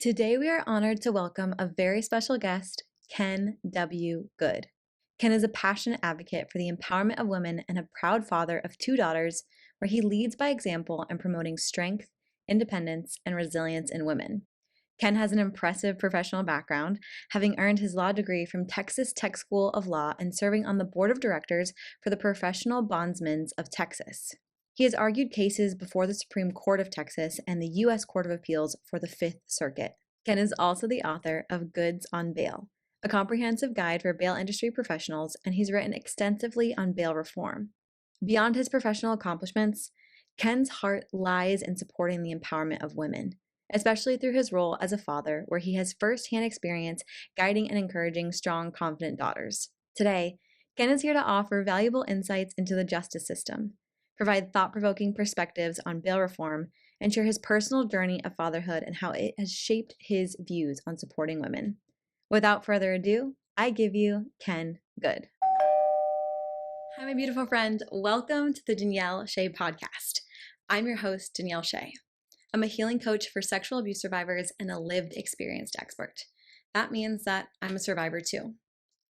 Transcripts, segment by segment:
Today, we are honored to welcome a very special guest, Ken W. Good. Ken is a passionate advocate for the empowerment of women and a proud father of two daughters, where he leads by example in promoting strength, independence, and resilience in women. Ken has an impressive professional background, having earned his law degree from Texas Tech School of Law and serving on the board of directors for the Professional Bondsmen of Texas. He has argued cases before the Supreme Court of Texas and the U.S. Court of Appeals for the Fifth Circuit. Ken is also the author of Goods on Bail, a comprehensive guide for bail industry professionals, and he's written extensively on bail reform. Beyond his professional accomplishments, Ken's heart lies in supporting the empowerment of women, especially through his role as a father, where he has firsthand experience guiding and encouraging strong, confident daughters. Today, Ken is here to offer valuable insights into the justice system, provide thought-provoking perspectives on bail reform, and share his personal journey of fatherhood and how it has shaped his views on supporting women. Without further ado, I give you Ken Good. Hi, my beautiful friend. Welcome to the Danielle Shea podcast. I'm your host, Danielle Shea. I'm a healing coach for sexual abuse survivors and a lived experienced expert. That means that I'm a survivor too.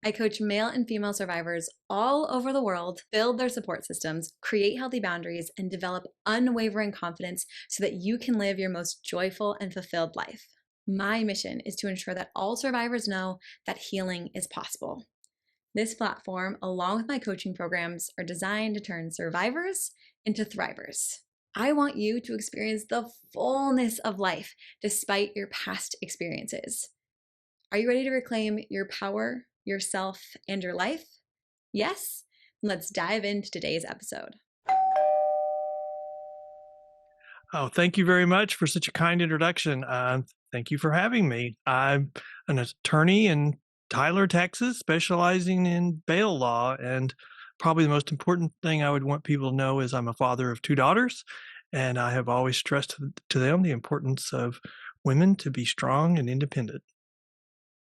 I coach male and female survivors all over the world build their support systems, create healthy boundaries, and develop unwavering confidence so that you can live your most joyful and fulfilled life. My mission is to ensure that all survivors know that healing is possible. This platform, along with my coaching programs, are designed to turn survivors into thrivers. I want you to experience the fullness of life despite your past experiences. Are you ready to reclaim your power, yourself, and your life? Yes? Let's dive into today's episode. Oh, thank you very much for such a kind introduction. Thank you for having me. I'm an attorney in Tyler, Texas, specializing in bail law. And probably the most important thing I would want people to know is I'm a father of two daughters, and I have always stressed to them the importance of women to be strong and independent.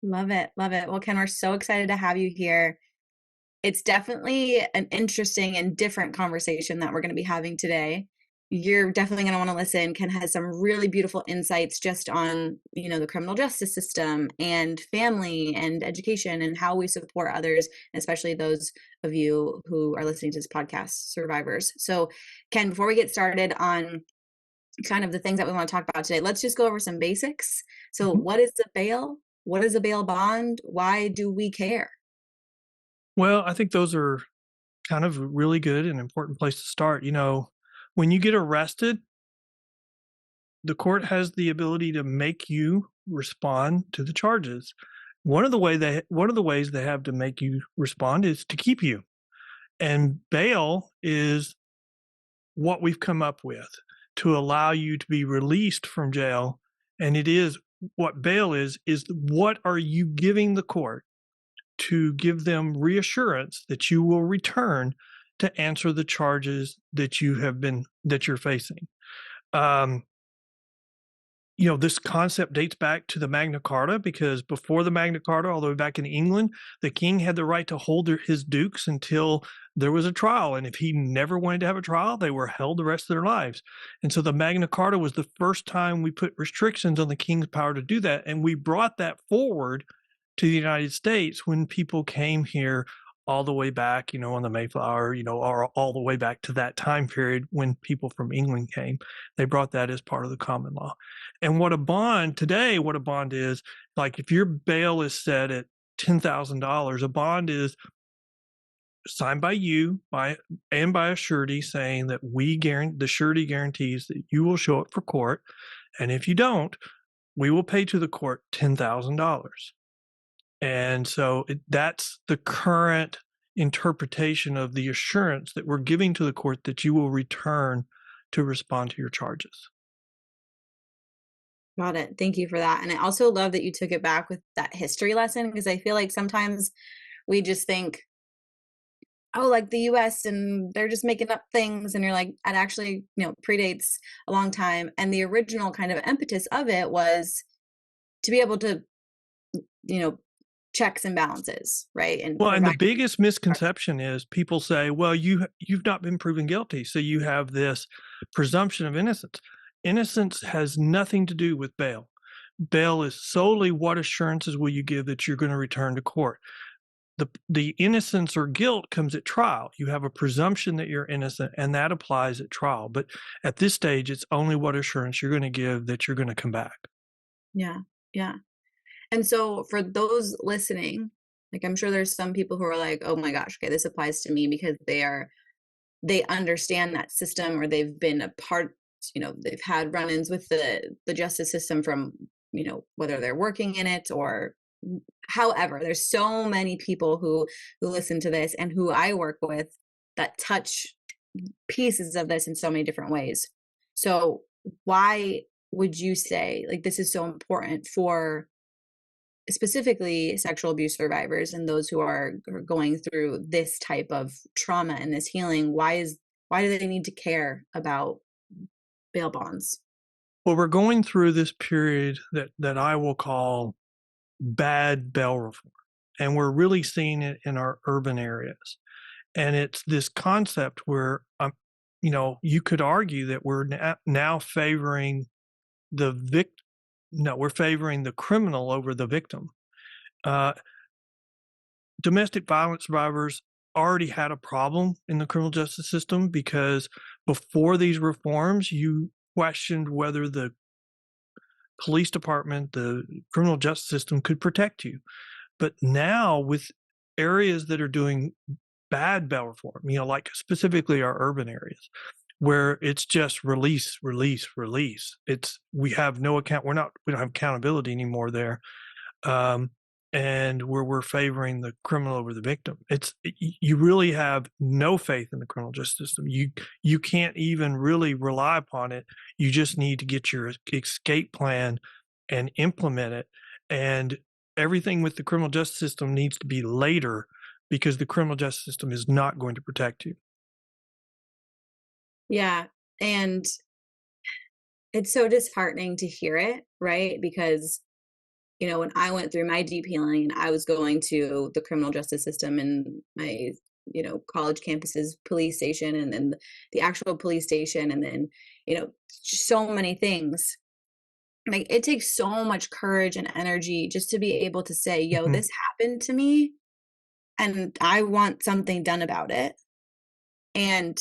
Love it. Love it. Well, Ken, we're so excited to have you here. It's definitely an interesting and different conversation that we're going to be having today. You're definitely going to want to listen. Ken has some really beautiful insights just on, the criminal justice system and family and education and how we support others, especially those of you who are listening to this podcast, survivors. So, Ken, before we get started on kind of the things that we want to talk about today, let's just go over some basics. So, What is the bail? What is a bail bond? Why do we care? Well, I think those are kind of a really good and important place to start. When you get arrested, the court has the ability to make you respond to the charges. One of the ways they have to make you respond is to keep you. And bail is what we've come up with to allow you to be released from jail. And it is what bail is what are you giving the court to give them reassurance that you will return to answer the charges that you're facing. This concept dates back to the Magna Carta, because before the Magna Carta, all the way back in England, the king had the right to hold his dukes until there was a trial. And if he never wanted to have a trial, they were held the rest of their lives. And so the Magna Carta was the first time we put restrictions on the king's power to do that. And we brought that forward to the United States when people came here all the way back, on the Mayflower, or all the way back to that time period when people from England came. They brought that as part of the common law. And what a bond is, like if your bail is set at $10,000, a bond is signed by you and by a surety saying that the surety guarantees that you will show up for court. And if you don't, we will pay to the court $10,000. And so that's the current interpretation of the assurance that we're giving to the court that you will return to respond to your charges. Got it. Thank you for that. And I also love that you took it back with that history lesson, because I feel like sometimes we just think, oh, like the US and they're just making up things. And you're like, it actually, predates a long time. And the original kind of impetus of it was to be able to, checks and balances, right? And the biggest misconception is people say, well, you've not been proven guilty, so you have this presumption of innocence. Innocence has nothing to do with bail. Bail is solely what assurances will you give that you're going to return to court. The innocence or guilt comes at trial. You have a presumption that you're innocent, and that applies at trial. But at this stage, it's only what assurance you're going to give that you're going to come back. Yeah. Yeah. And so for those listening, like I'm sure there's some people who are like, oh my gosh, okay, this applies to me because they understand that system, or they've been a part, they've had run-ins with the justice system from, whether they're working in it or however. There's so many people who listen to this and who I work with that touch pieces of this in so many different ways. So why would you say like this is so important for specifically sexual abuse survivors and those who are going through this type of trauma and this healing? Why do they need to care about bail bonds? Well, we're going through this period that I will call bad bail reform, and we're really seeing it in our urban areas. And it's this concept where, you could argue that we're now favoring the victim. No, we're favoring the criminal over the victim. Domestic violence survivors already had a problem in the criminal justice system because before these reforms, you questioned whether the police department, the criminal justice system could protect you. But now with areas that are doing bad bail reform, like specifically our urban areas, where it's just release, release, release. We have no account. We don't have accountability anymore there. And where we're favoring the criminal over the victim. You really have no faith in the criminal justice system. You can't even really rely upon it. You just need to get your escape plan and implement it. And everything with the criminal justice system needs to be later because the criminal justice system is not going to protect you. Yeah. And it's so disheartening to hear it, right? Because, when I went through my deep healing, I was going to the criminal justice system and my, college campus's police station, and then the actual police station, and then, so many things. Like it takes so much courage and energy just to be able to say, yo, this happened to me and I want something done about it. And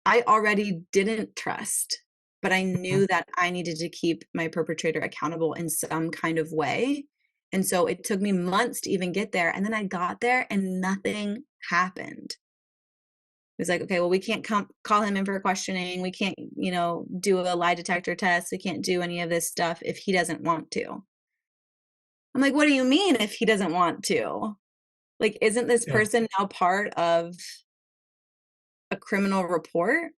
I already didn't trust, but I knew that I needed to keep my perpetrator accountable in some kind of way. And so it took me months to even get there. And then I got there and nothing happened. It was like, okay, well, we can't call him in for questioning. We can't, do a lie detector test. We can't do any of this stuff if he doesn't want to. I'm like, what do you mean if he doesn't want to? Like, isn't this person now part of a criminal report?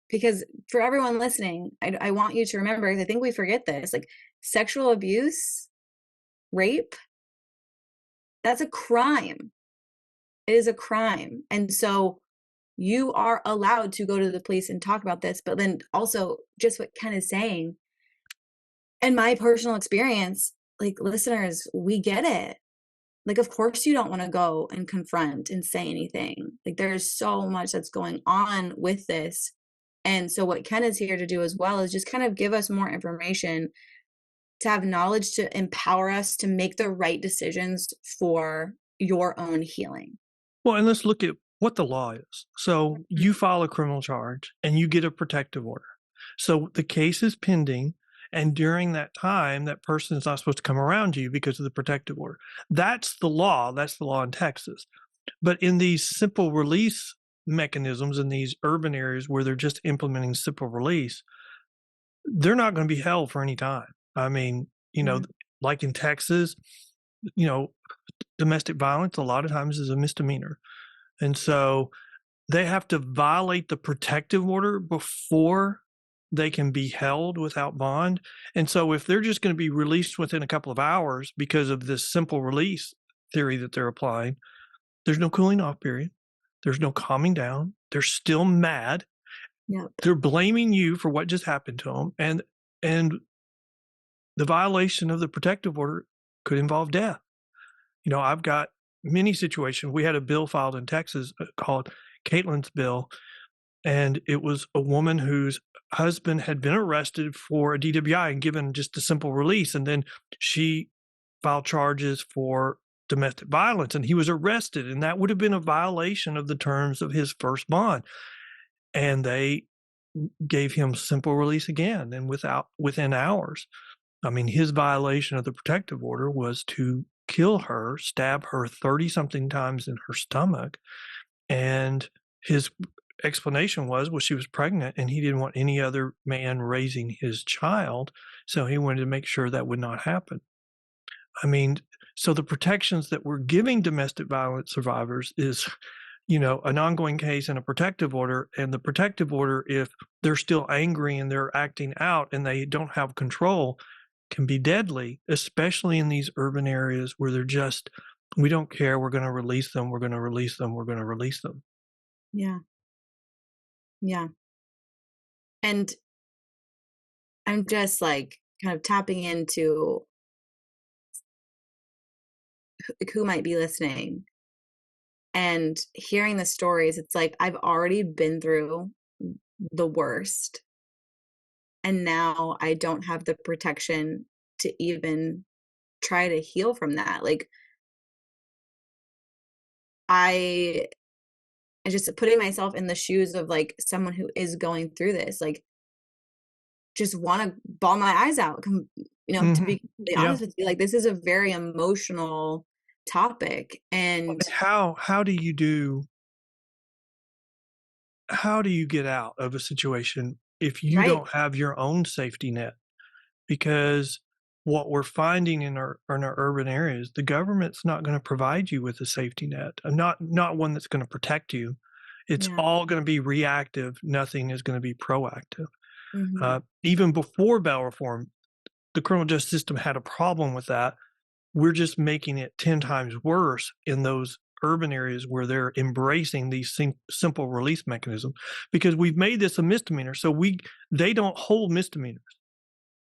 Because for everyone listening, I want you to remember, because I think we forget this, like sexual abuse, rape, that's a crime. It is a crime. And so you are allowed to go to the police and talk about this, but then also just what Ken is saying, in my personal experience, like listeners, we get it. Like, of course you don't want to go and confront and say anything. Like there's so much that's going on with this. And so what Ken is here to do as well is just kind of give us more information, to have knowledge to empower us to make the right decisions for your own healing. Well, and let's look at what the law is. So you file a criminal charge and you get a protective order. So the case is pending. And during that time, that person is not supposed to come around you because of the protective order. That's the law. That's the law in Texas. But in these simple release mechanisms in these urban areas where they're just implementing simple release, they're not going to be held for any time. I mean, like in Texas, domestic violence a lot of times is a misdemeanor. And so they have to violate the protective order before they can be held without bond. And so if they're just going to be released within a couple of hours because of this simple release theory that they're applying, there's no cooling off period. There's no calming down. They're still mad. Yep. They're blaming you for what just happened to them. And the violation of the protective order could involve death. I've got many situations. We had a bill filed in Texas called Caitlin's bill. And it was a woman whose husband had been arrested for a DWI and given just a simple release. And then she filed charges for domestic violence, and he was arrested. And that would have been a violation of the terms of his first bond. And they gave him simple release again, and within hours. I mean, his violation of the protective order was to kill her, stab her 30-something times in her stomach. And his explanation was, well, she was pregnant and he didn't want any other man raising his child. So he wanted to make sure that would not happen. I mean, so the protections that we're giving domestic violence survivors is, an ongoing case and a protective order. And the protective order, if they're still angry and they're acting out and they don't have control, can be deadly, especially in these urban areas where they're just, we don't care, we're going to release them, we're going to release them, we're going to release them. Yeah. Yeah. And I'm just like kind of tapping into who might be listening and hearing the stories. It's like, I've already been through the worst, and now I don't have the protection to even try to heal from that. Like, I just putting myself in the shoes of like someone who is going through this, like, just want to bawl my eyes out, to be completely honest with you. Like, this is a very emotional topic. And how do you get out of a situation if you don't have your own safety net? Because what we're finding in our urban areas, the government's not going to provide you with a safety net, not one that's going to protect you. It's all going to be reactive. Nothing is going to be proactive. Even before bail reform, the criminal justice system had a problem with that. We're just making it 10 times worse in those urban areas where they're embracing these simple release mechanisms, because we've made this a misdemeanor. So they don't hold misdemeanors.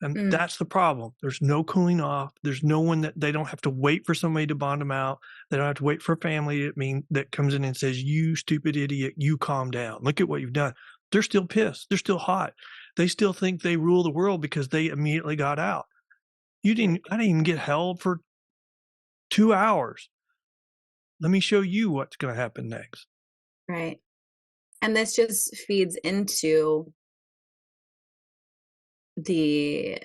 And that's the problem. There's no cooling off. There's no one that they don't have to wait for somebody to bond them out. They don't have to wait for a family that comes in and says, "You stupid idiot, you calm down. Look at what you've done." They're still pissed. They're still hot. They still think they rule the world because they immediately got out. I didn't even get held for 2 hours. Let me show you what's going to happen next. Right. And this just feeds into the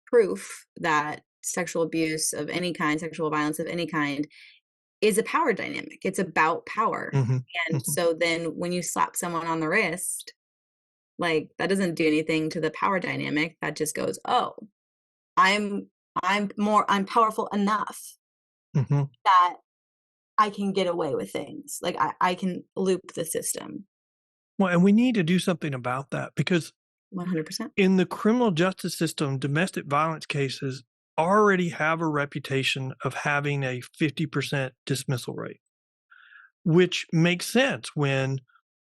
proof that sexual abuse of any kind, sexual violence of any kind, is a power dynamic. It's about power. And so then when you slap someone on the wrist, like, that doesn't do anything to the power dynamic. That just goes, oh, I'm powerful enough that I can get away with things. Like, I can loop the system. Well, and we need to do something about that, because 100%. in the criminal justice system, domestic violence cases already have a reputation of having a 50% dismissal rate, which makes sense when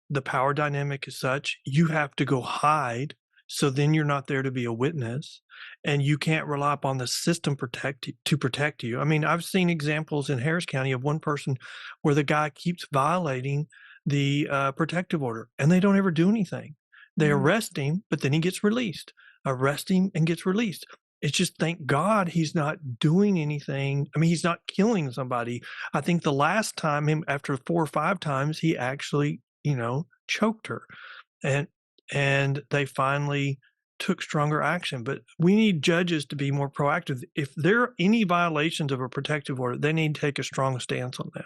the power dynamic is such. You have to go hide, so then you're not there to be a witness, and you can't rely upon the system to protect you. I mean, I've seen examples in Harris County of one person where the guy keeps violating the protective order, and they don't ever do anything. They arrest him, but then he gets released. Arrest him and gets released. It's just, thank God he's not doing anything. I mean, he's not killing somebody. I think the last time, after 4 or 5 times, he actually, choked her. And they finally took stronger action. But we need judges to be more proactive. If there are any violations of a protective order, they need to take a strong stance on that.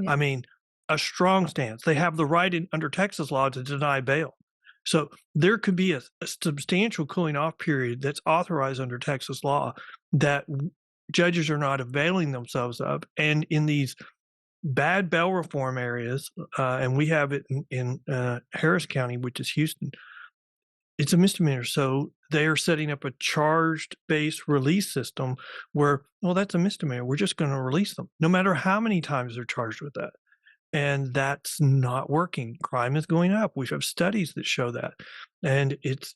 I mean, a strong stance. They have the right under Texas law to deny bail. So there could be a substantial cooling off period that's authorized under Texas law that judges are not availing themselves of. And in these bad bail reform areas, and we have it in Harris County, which is Houston, it's a misdemeanor. So they are setting up a charged-based release system where, well, that's a misdemeanor. We're just going to release them, no matter how many times they're charged with that. And that's not working. Crime is going up. We have studies that show that. And it's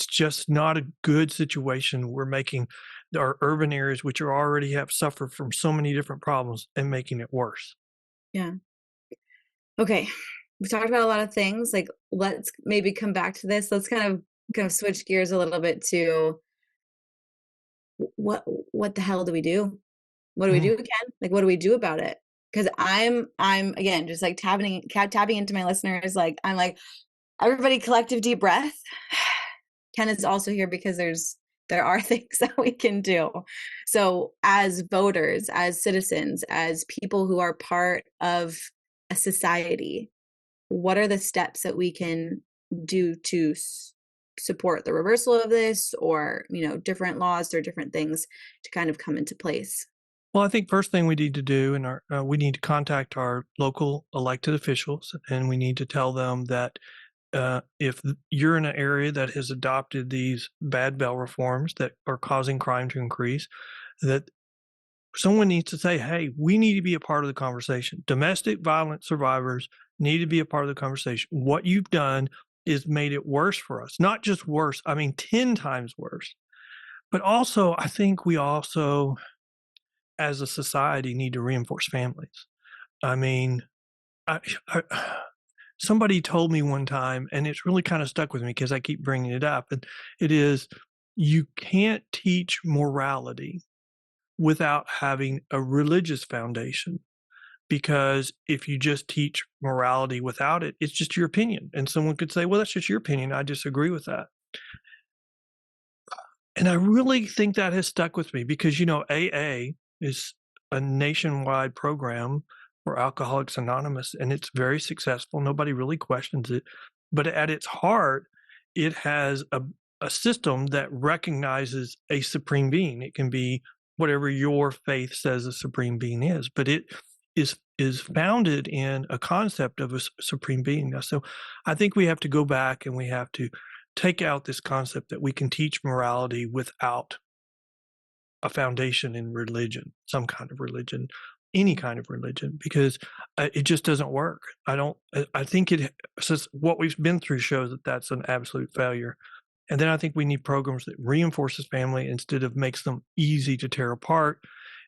just not a good situation. We're making our urban areas, which are already have suffered from so many different problems, and making it worse. Yeah. Okay. we've talked about a lot of things. Like, let's maybe come back to this. Let's kind of switch gears a little bit to what the hell do we do? What do we Mm. do, Ken? Like, what do we do about it? Because I'm again just like tapping into my listeners. Like, I'm like, everybody, collective deep breath. Ken is also here because there are things that we can do. So, as voters, as citizens, as people who are part of a society, what are the steps that we can do to support the reversal of this, or different laws or different things to kind of come into place? Well, I think first thing we need to do, and we need to contact our local elected officials, and we need to tell them that if you're in an area that has adopted these bad bail reforms that are causing crime to increase, that someone needs to say, hey, we need to be a part of the conversation. Domestic violence survivors need to be a part of the conversation. What you've done is made it worse for us. Not just worse, I mean 10 times worse. But also, I think we also, as a society, need to reinforce families. I mean, I somebody told me one time, and it's really kind of stuck with me because I keep bringing it up, and it is, you can't teach morality without having a religious foundation, because if you just teach morality without it, it's just your opinion. And someone could say, well, that's just your opinion. I disagree with that. And I really think that has stuck with me because, AA is a nationwide program for Alcoholics Anonymous, and it's very successful. Nobody really questions it. But at its heart, it has a system that recognizes a supreme being. It can be whatever your faith says a supreme being is, but it is founded in a concept of a supreme being. So I think we have to go back and we have to take out this concept that we can teach morality without a foundation in religion, some kind of religion, any kind of religion, because it just doesn't work. I think it says what we've been through shows that that's an absolute failure. And then I think we need programs that reinforces family instead of makes them easy to tear apart.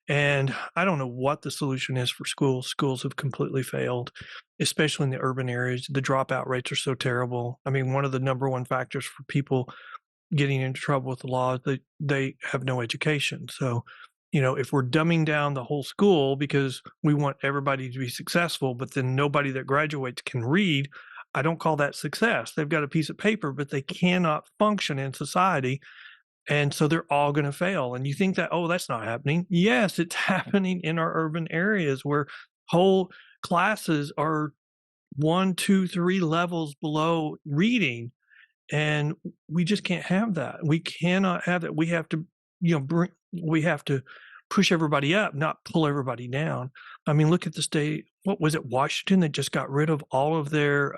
And I don't know what the solution is for schools. Schools have completely failed, especially in the urban areas. The dropout rates are so terrible. I mean, one of the number one factors for people getting into trouble with the law is that they have no education. So, if we're dumbing down the whole school because we want everybody to be successful, but then nobody that graduates can read, I don't call that success. They've got a piece of paper, but they cannot function in society. And so they're all going to fail. And you think that, oh, that's not happening. Yes, it's happening in our urban areas where whole classes are 1, 2, 3 levels below reading. And we just can't have that. We cannot have that. We have to, we have to push everybody up, not pull everybody down. I mean, look at the state. What was it? Washington that just got rid of all of their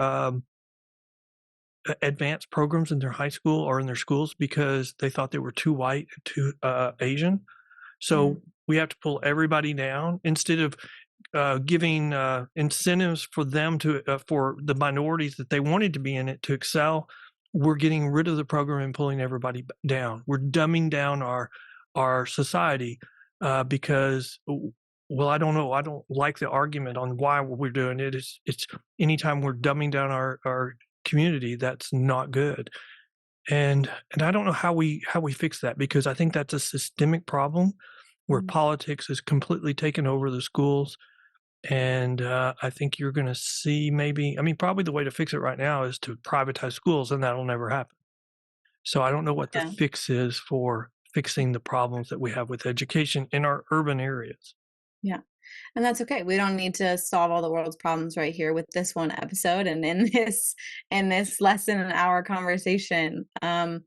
advanced programs in their high school or in their schools because they thought they were too white, too Asian. So we have to pull everybody down instead of giving incentives for them for the minorities that they wanted to be in it to excel. We're getting rid of the program and pulling everybody down. We're dumbing down our society because, well, I don't know. I don't like the argument on why we're doing it. It's anytime we're dumbing down our community, that's not good. And I don't know how we fix that, because I think that's a systemic problem where politics has completely taken over the schools. And I think you're going to see probably the way to fix it right now is to privatize schools, and that'll never happen. So I don't know what the fix is for fixing the problems that we have with education in our urban areas. Yeah. And that's okay. We don't need to solve all the world's problems right here with this one episode and in this less than an hour conversation. But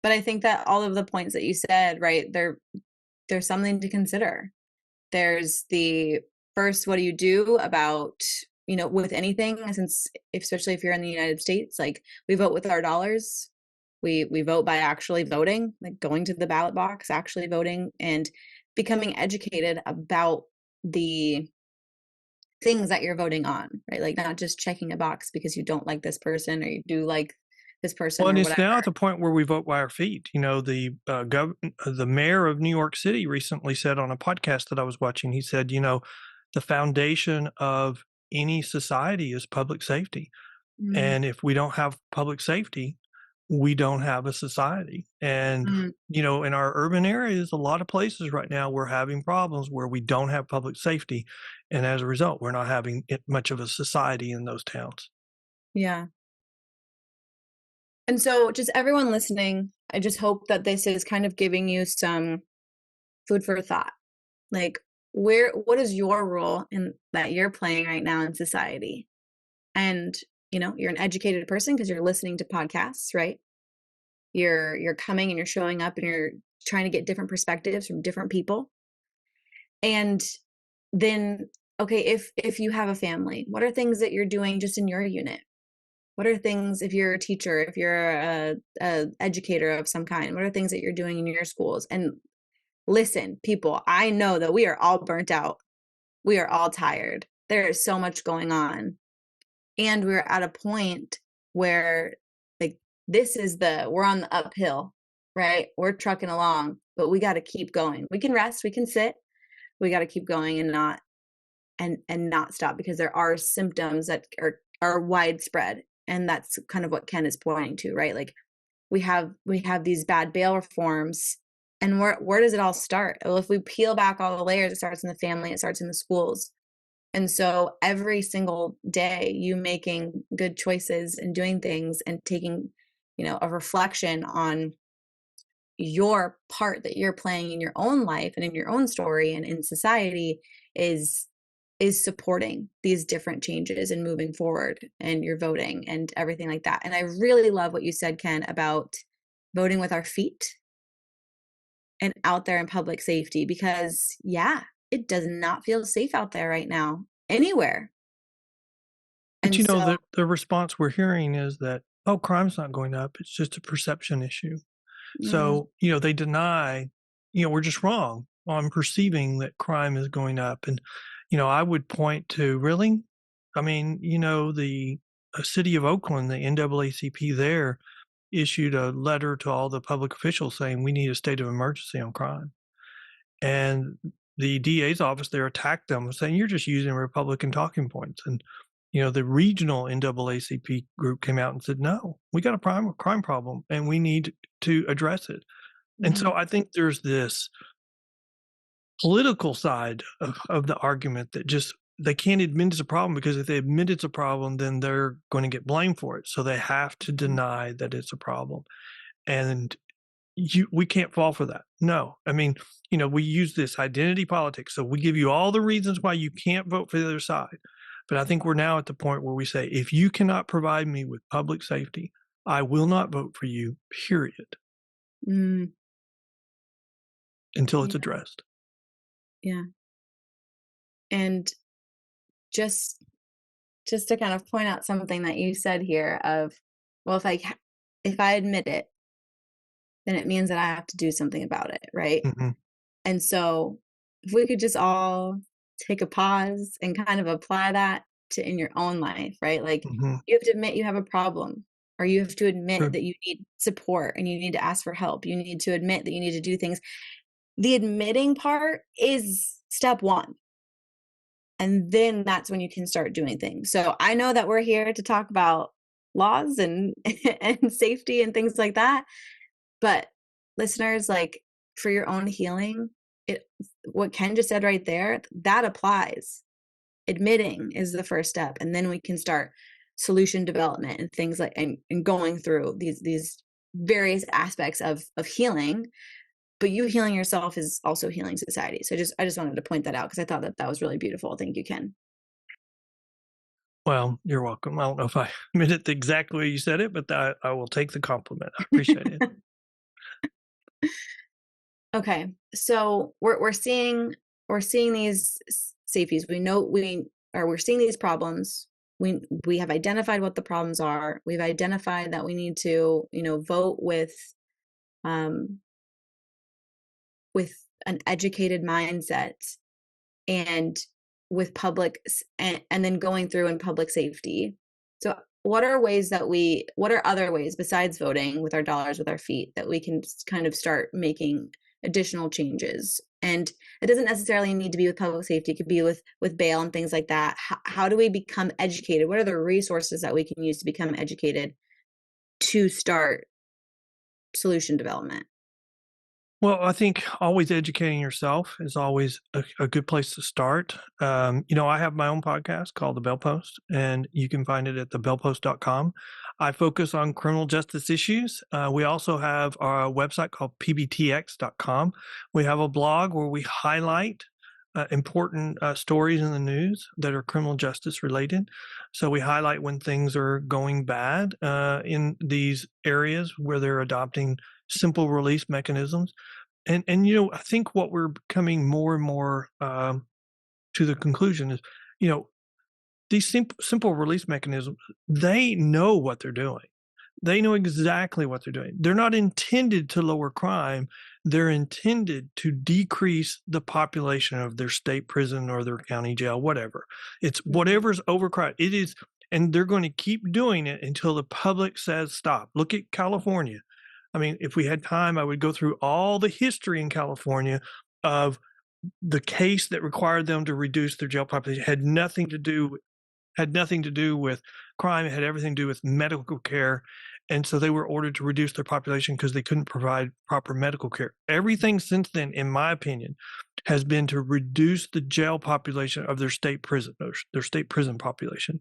I think that all of the points that you said, right, there's something to consider. There's the first, what do you do about, with anything, since especially if you're in the United States, like we vote with our dollars. We vote by actually voting, like going to the ballot box, actually voting, and becoming educated about the things that you're voting on, right? Like not just checking a box because you don't like this person or you do like this person. Well, and or it's whatever. now at the point where we vote by our feet. The mayor of New York City recently said on a podcast that I was watching, he said, the foundation of any society is public safety. Mm, And if we don't have public safety, we don't have a society. And, mm, in our urban areas, a lot of places right now, we're having problems where we don't have public safety. And as a result, we're not having much of a society in those towns. yeah. And so, just everyone listening, I just hope that this is kind of giving you some food for thought. Like, what is your role in that you're playing right now in society? And, you're an educated person because you're listening to podcasts, right? You're coming and you're showing up and you're trying to get different perspectives from different people. And then, okay, if you have a family, what are things that you're doing just in your unit? What are things, if you're a teacher, if you're a educator of some kind, what are things that you're doing in your schools? And listen, people, I know that we are all burnt out. We are all tired. There is so much going on. And we're at a point where, like, we're on the uphill, right? We're trucking along, but we got to keep going. We can rest, we can sit. We got to keep going and not stop, because there are symptoms that are widespread. And that's kind of what Ken is pointing to, right? Like, we have these bad bail reforms, and where does it all start? Well, if we peel back all the layers, it starts in the family, it starts in the schools. And so every single day, you making good choices and doing things and taking, a reflection on your part that you're playing in your own life and in your own story and in society is supporting these different changes and moving forward, and your voting and everything like that. And I really love what you said, Ken, about voting with our feet and out there in public safety, because it does not feel safe out there right now anywhere. But And so, the response we're hearing is that, oh, crime's not going up. It's just a perception issue. yeah, So, they deny, we're just wrong on perceiving that crime is going up. And, I would point to, really, I mean, the city of Oakland, the NAACP there issued a letter to all the public officials saying we need a state of emergency on crime. And the DA's office there attacked them, saying you're just using Republican talking points. And the regional NAACP group came out and said, no, we got a crime problem and we need to address it. And mm-hmm, so I think there's this political side of the argument that just they can't admit it's a problem, because if they admit it's a problem, then they're going to get blamed for it. So they have to deny that it's a problem. And we can't fall for that. No. I mean, we use this identity politics. So we give you all the reasons why you can't vote for the other side. But I think we're now at the point where we say, if you cannot provide me with public safety, I will not vote for you, period, mm, until it's yeah, addressed. yeah. And just to kind of point out something that you said here of, well, if I admit it, then it means that I have to do something about it, right? Mm-hmm. And so if we could just all take a pause and kind of apply that to in your own life, right? Like, Mm-hmm. you have to admit you have a problem, or you have to admit True. that you need support and you need to ask for help. You need to admit that you need to do things. The admitting part is step one. And then that's when you can start doing things. So I know that we're here to talk about laws and and safety and things like that. But listeners, like, for your own healing, what Ken just said right there, that applies. Admitting is the first step, and then we can start solution development and things like and going through these various aspects of healing. But you healing yourself is also healing society. So I just wanted to point that out, because I thought that was really beautiful. Thank you, Ken. Well, you're welcome. I don't know if I meant it the exact way you said it, but I will take the compliment. I appreciate it. Okay, so we're seeing these safeties. We're seeing these problems. We have identified what the problems are. We've identified that we need to vote um with an educated mindset, and with and then going through in public safety. So what are other ways besides voting with our dollars with our feet that we can kind of start making additional changes? And it doesn't necessarily need to be with public safety. It could be with bail and things like that. How do we become educated? What are the resources that we can use to become educated to start solution development? Well, I think always educating yourself is always a good place to start. I have my own podcast called The Bell Post, and you can find it at thebellpost.com. I focus on criminal justice issues. We also have our website called pbtx.com. We have a blog where we highlight important stories in the news that are criminal justice related. So we highlight when things are going bad in these areas where they're adopting simple release mechanisms. And I think what we're coming more and more to the conclusion is, these simple release mechanisms, they know what they're doing. They know exactly what they're doing. They're not intended to lower crime. They're intended to decrease the population of their state prison or their county jail, whatever. It's whatever's overcrowded. It is, and they're going to keep doing it until the public says stop. Look at California. I mean, if we had time, I would go through all the history in California of the case that required them to reduce their jail population. It had nothing to do with crime. It had everything to do with medical care. And so they were ordered to reduce their population because they couldn't provide proper medical care. Everything since then, in my opinion, has been to reduce the jail population of their state prison population.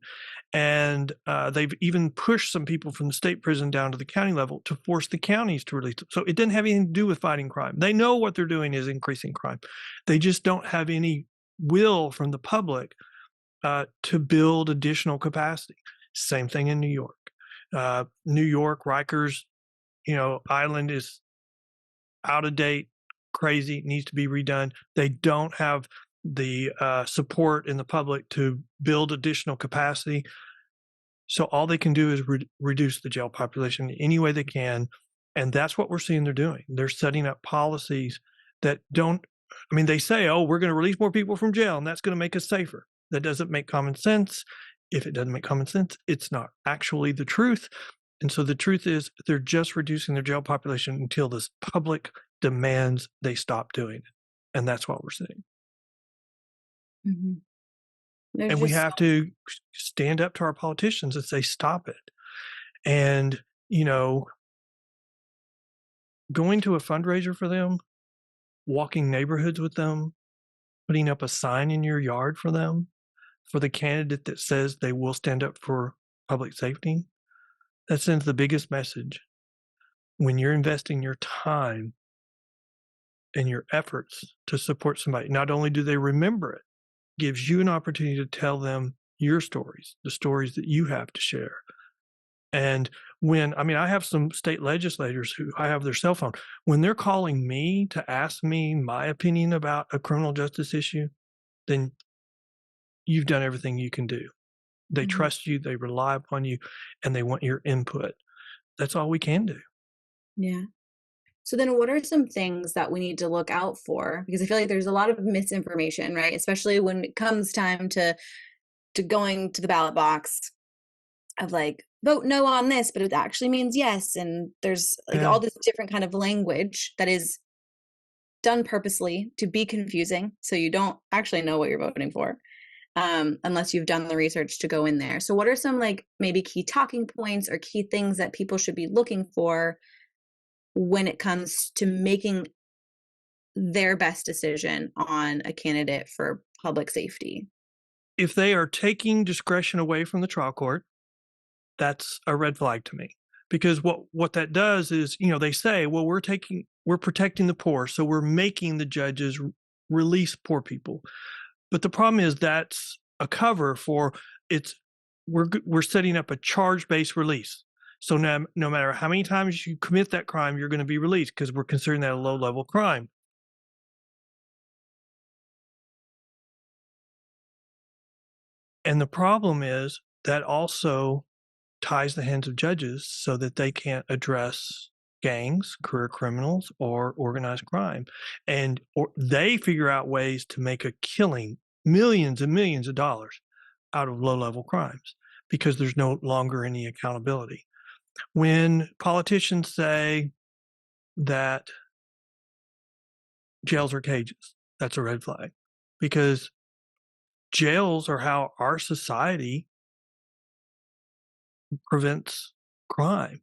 And they've even pushed some people from the state prison down to the county level to force the counties to release them. So it doesn't have anything to do with fighting crime. They know what they're doing is increasing crime. They just don't have any will from the public to build additional capacity. Same thing in New York. New York, Rikers, island is out of date, crazy, needs to be redone. They don't have the support in the public to build additional capacity. So all they can do is reduce the jail population any way they can. And that's what we're seeing they're doing. They're setting up policies that they say, oh, we're going to release more people from jail and that's going to make us safer. That doesn't make common sense. If it doesn't make common sense, it's not actually the truth. And so the truth is they're just reducing their jail population until this public demands they stop doing it. And that's what we're seeing. Mm-hmm. And we have to stand up to our politicians and say, stop it. And, going to a fundraiser for them, walking neighborhoods with them, putting up a sign in your yard for them, for the candidate that says they will stand up for public safety, that sends the biggest message. When you're investing your time and your efforts to support somebody, not only do they remember it, gives you an opportunity to tell them your stories, the stories that you have to share. And I have some state legislators who I have their cell phone. When they're calling me to ask me my opinion about a criminal justice issue, then you've done everything you can do. They trust you, they rely upon you, and they want your input. That's all we can do. Yeah. So then what are some things that we need to look out for? Because I feel like there's a lot of misinformation, right? Especially when it comes time to going to the ballot box of like, vote no on this, but it actually means yes. And there's all this different kind of language that is done purposely to be confusing. So you don't actually know what you're voting for. Unless you've done the research to go in there. So what are some maybe key talking points or key things that people should be looking for when it comes to making their best decision on a candidate for public safety? If they are taking discretion away from the trial court, that's a red flag to me. Because what that does is, they say, well, we're protecting the poor, so we're making the judges release poor people. But the problem is that's a cover for we're setting up a charge-based release. So no matter how many times you commit that crime, you're going to be released because we're considering that a low-level crime. And the problem is that also ties the hands of judges so that they can't address gangs, career criminals, or organized crime. Or they figure out ways to make a killing, millions and millions of dollars out of low-level crimes because there's no longer any accountability. When politicians say that jails are cages. That's a red flag, because jails are how our society prevents crime.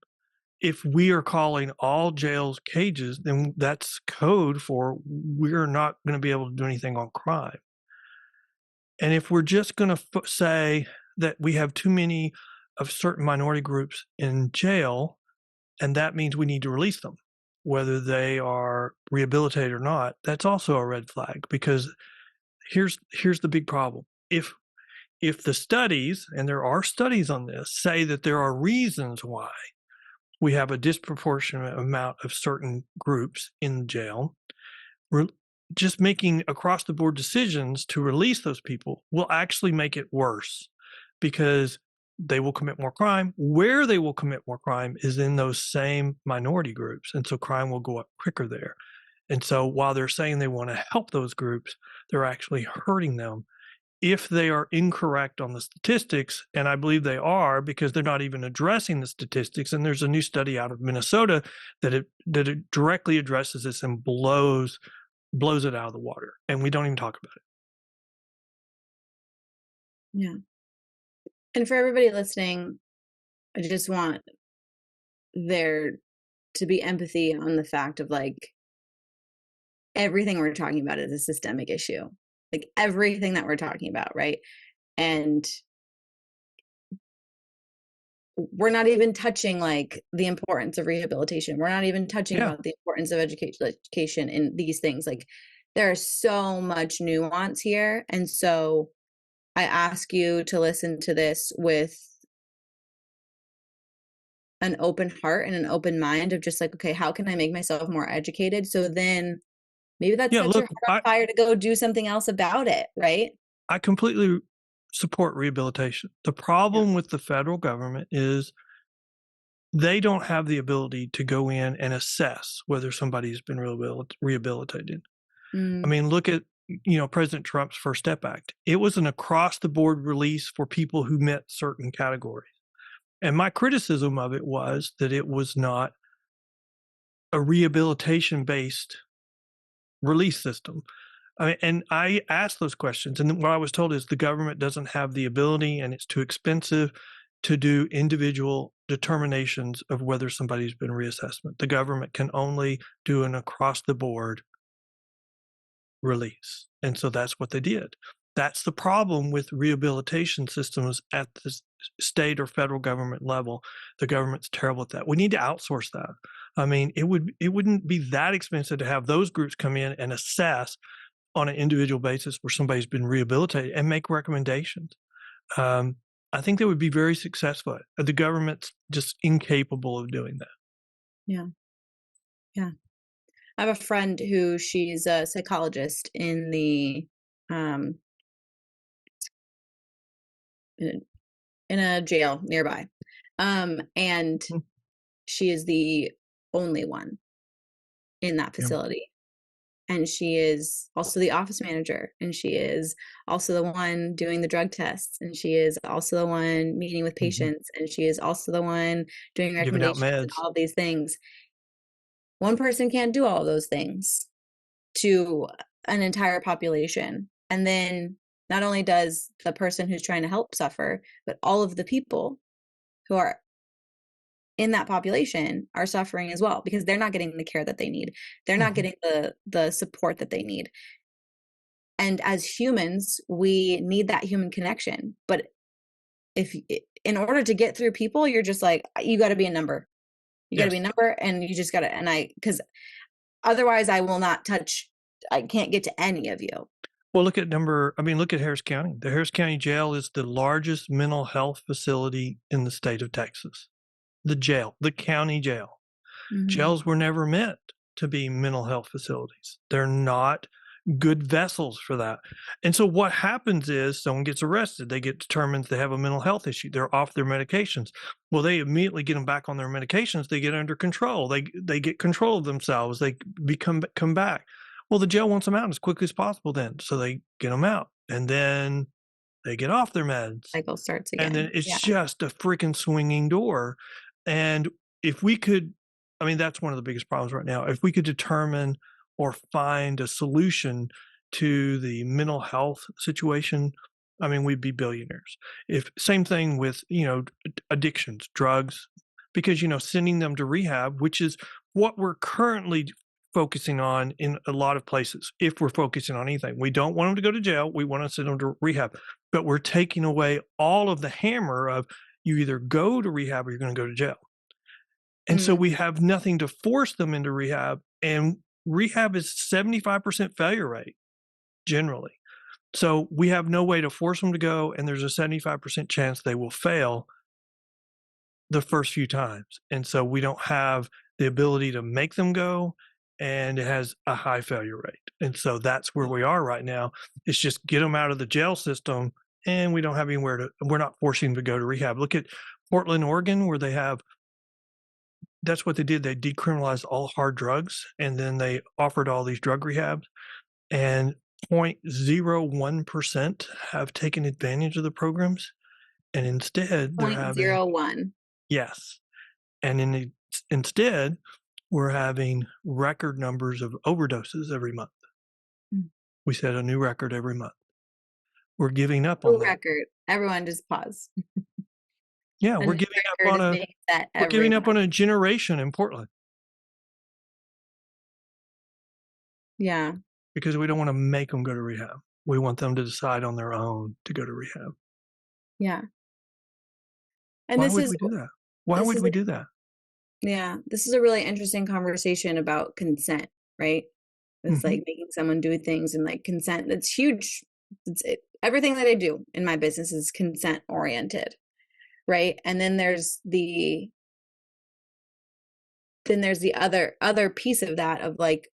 If we are calling all jails cages, then that's code for we're not going to be able to do anything on crime. And if we're just going to say that we have too many of certain minority groups in jail, and that means we need to release them, whether they are rehabilitated or not, that's also a red flag, because here's the big problem. If the studies, and there are studies on this, say that there are reasons why we have a disproportionate amount of certain groups in jail, just making across the board decisions to release those people will actually make it worse, because they will commit more crime. Where they will commit more crime is in those same minority groups. And so crime will go up quicker there. And so while they're saying they want to help those groups, they're actually hurting them if they are incorrect on the statistics. And I believe they are, because they're not even addressing the statistics. And there's a new study out of Minnesota that it directly addresses this and blows it out of the water. And we don't even talk about it. Yeah. And for everybody listening, I just want there to be empathy on the fact of, like, everything we're talking about is a systemic issue. Like, everything that we're talking about, right? And we're not even touching, like, the importance of rehabilitation. We're not even touching about the importance of education in these things. Like, there's so much nuance here. And so I ask you to listen to this with an open heart and an open mind of just like, okay, how can I make myself more educated? So then maybe that sets your heart on fire to go do something else about it, right? I completely support rehabilitation. The problem with the federal government is they don't have the ability to go in and assess whether somebody's been rehabilitated. I mean, look at, President Trump's First Step Act. It was an across-the-board release for people who met certain categories. And my criticism of it was that it was not a rehabilitation-based release system. And I asked those questions, and what I was told is the government doesn't have the ability, and it's too expensive to do individual determinations of whether somebody's been reassessment. The government can only do an across-the-board release. And so that's what they did. That's the problem with rehabilitation systems at the state or federal government level. The government's terrible at that. We need to outsource that. I mean, it wouldn't be that expensive to have those groups come in and assess on an individual basis where somebody's been rehabilitated and make recommendations. I think they would be very successful. The government's just incapable of doing that. Yeah. Yeah. I have a friend who she's a psychologist in the in a jail nearby. And she is the only one in that facility. And she is also the office manager, and she is also the one doing the drug tests, and she is also the one meeting with patients, and she is also the one doing recommendations and all of these things. One person can't do all of those things to an entire population. And then not only does the person who's trying to help suffer, but all of the people who are in that population are suffering as well, because they're not getting the care that they need. They're not getting the support that they need. And as humans, we need that human connection. But in order to get through people, you're just like, you got to be a number. You got to be a number, and you just got to, because otherwise I will not touch, I can't get to any of you. Well, look at Harris County. The Harris County Jail is the largest mental health facility in the state of Texas. The county jail. Jails were never meant to be mental health facilities. They're not good vessels for that. And so what happens is someone gets arrested. They get determined they have a mental health issue. They're off their medications. Well, they immediately get them back on their medications. They get under control. They get control of themselves. They come back. Well, the jail wants them out as quickly as possible then. So they get them out, and then they get off their meds. Cycle starts again. And then it's just a freaking swinging door. And if we could, that's one of the biggest problems right now. If we could determine or find a solution to the mental health situation, I mean, we'd be billionaires. If same thing with, addictions, drugs, because, sending them to rehab, which is what we're currently focusing on in a lot of places. If we're focusing on anything, we don't want them to go to jail. We want to send them to rehab, but we're taking away all of the hammer of you either go to rehab or you're going to go to jail. And so we have nothing to force them into rehab, and rehab is 75% failure rate generally. So we have no way to force them to go, and there's a 75% chance they will fail the first few times. And so we don't have the ability to make them go, and it has a high failure rate. And so that's where we are right now. It's just get them out of the jail system, and we don't have anywhere to, we're not forcing them to go to rehab. Look at Portland, Oregon, where they have, that's what they did. They decriminalized all hard drugs, and then they offered all these drug rehabs, and 0.01% have taken advantage of the programs. And instead they're having 0.01. Yes. And instead we're having record numbers of overdoses every month. We set a new record every month. We're giving up on that. Record. Everyone just pause. Yeah, we're giving up on a generation in Portland. Yeah. Because we don't want to make them go to rehab. We want them to decide on their own to go to rehab. Yeah. And why would we do that? Why would we do that? Yeah. This is a really interesting conversation about consent, right? It's like making someone do things and like consent. That's huge. Everything that I do in my business is consent oriented, right? And then there's the other piece of that of like,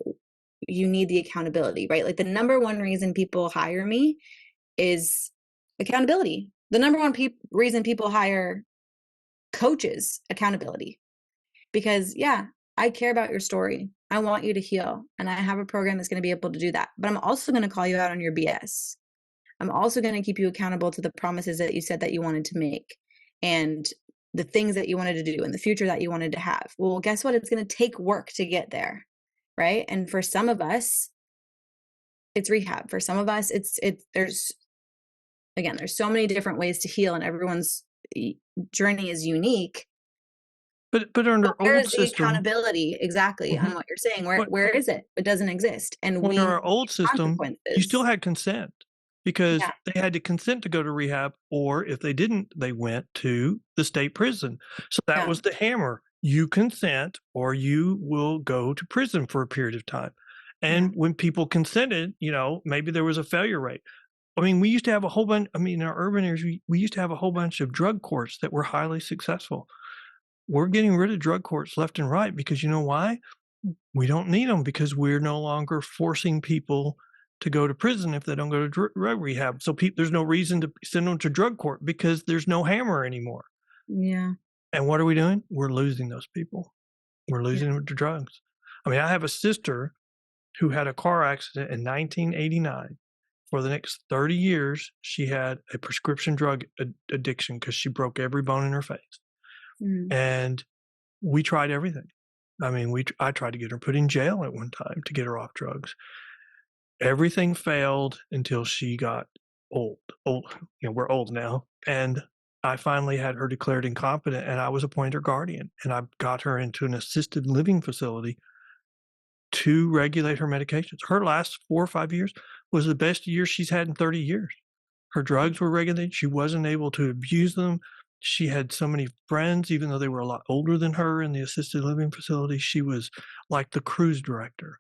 you need the accountability, right? Like the number one reason people hire me is accountability. The number one reason people hire coaches, accountability. Because yeah, I care about your story. I want you to heal. And I have a program that's going to be able to do that. But I'm also going to call you out on your BS. I'm also going to keep you accountable to the promises that you said that you wanted to make and the things that you wanted to do and the future that you wanted to have. Well, guess what? It's going to take work to get there. Right. And for some of us, it's rehab. For some of us, there's so many different ways to heal, and everyone's journey is unique. But under where old is system, the accountability exactly on what you're saying? Where is it? It doesn't exist. And under our old system, you still had consent because they had to consent to go to rehab, or if they didn't, they went to the state prison. So that was the hammer. You consent or you will go to prison for a period of time. And when people consented, maybe there was a failure rate. I mean, we used to have a whole bunch, in our urban areas, we used to have a whole bunch of drug courts that were highly successful. We're getting rid of drug courts left and right because you know why? We don't need them because we're no longer forcing people to go to prison if they don't go to drug rehab. So there's no reason to send them to drug court because there's no hammer anymore. Yeah. And what are we doing? We're losing those people. We're losing them to drugs. I have a sister who had a car accident in 1989. For the next 30 years, she had a prescription drug addiction because she broke every bone in her face. And we tried everything. I tried to get her put in jail at one time to get her off drugs. Everything failed until she got old. We're old now. And I finally had her declared incompetent, and I was appointed her guardian. And I got her into an assisted living facility to regulate her medications. Her last 4 or 5 years was the best year she's had in 30 years. Her drugs were regulated. She wasn't able to abuse them. She had so many friends, even though they were a lot older than her in the assisted living facility. She was like the cruise director.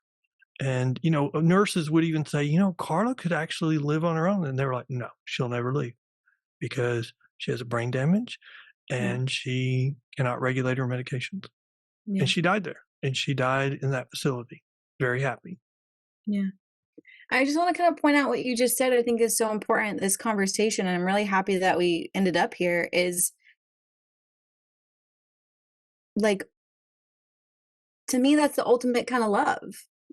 And, nurses would even say, Carla could actually live on her own. And they were like, no, she'll never leave because she has a brain damage and she cannot regulate her medications. And she died there. And she died in that facility. Very happy. Yeah. I just want to kind of point out what you just said. I think is so important, this conversation. And I'm really happy that we ended up here is like, to me, that's the ultimate kind of love.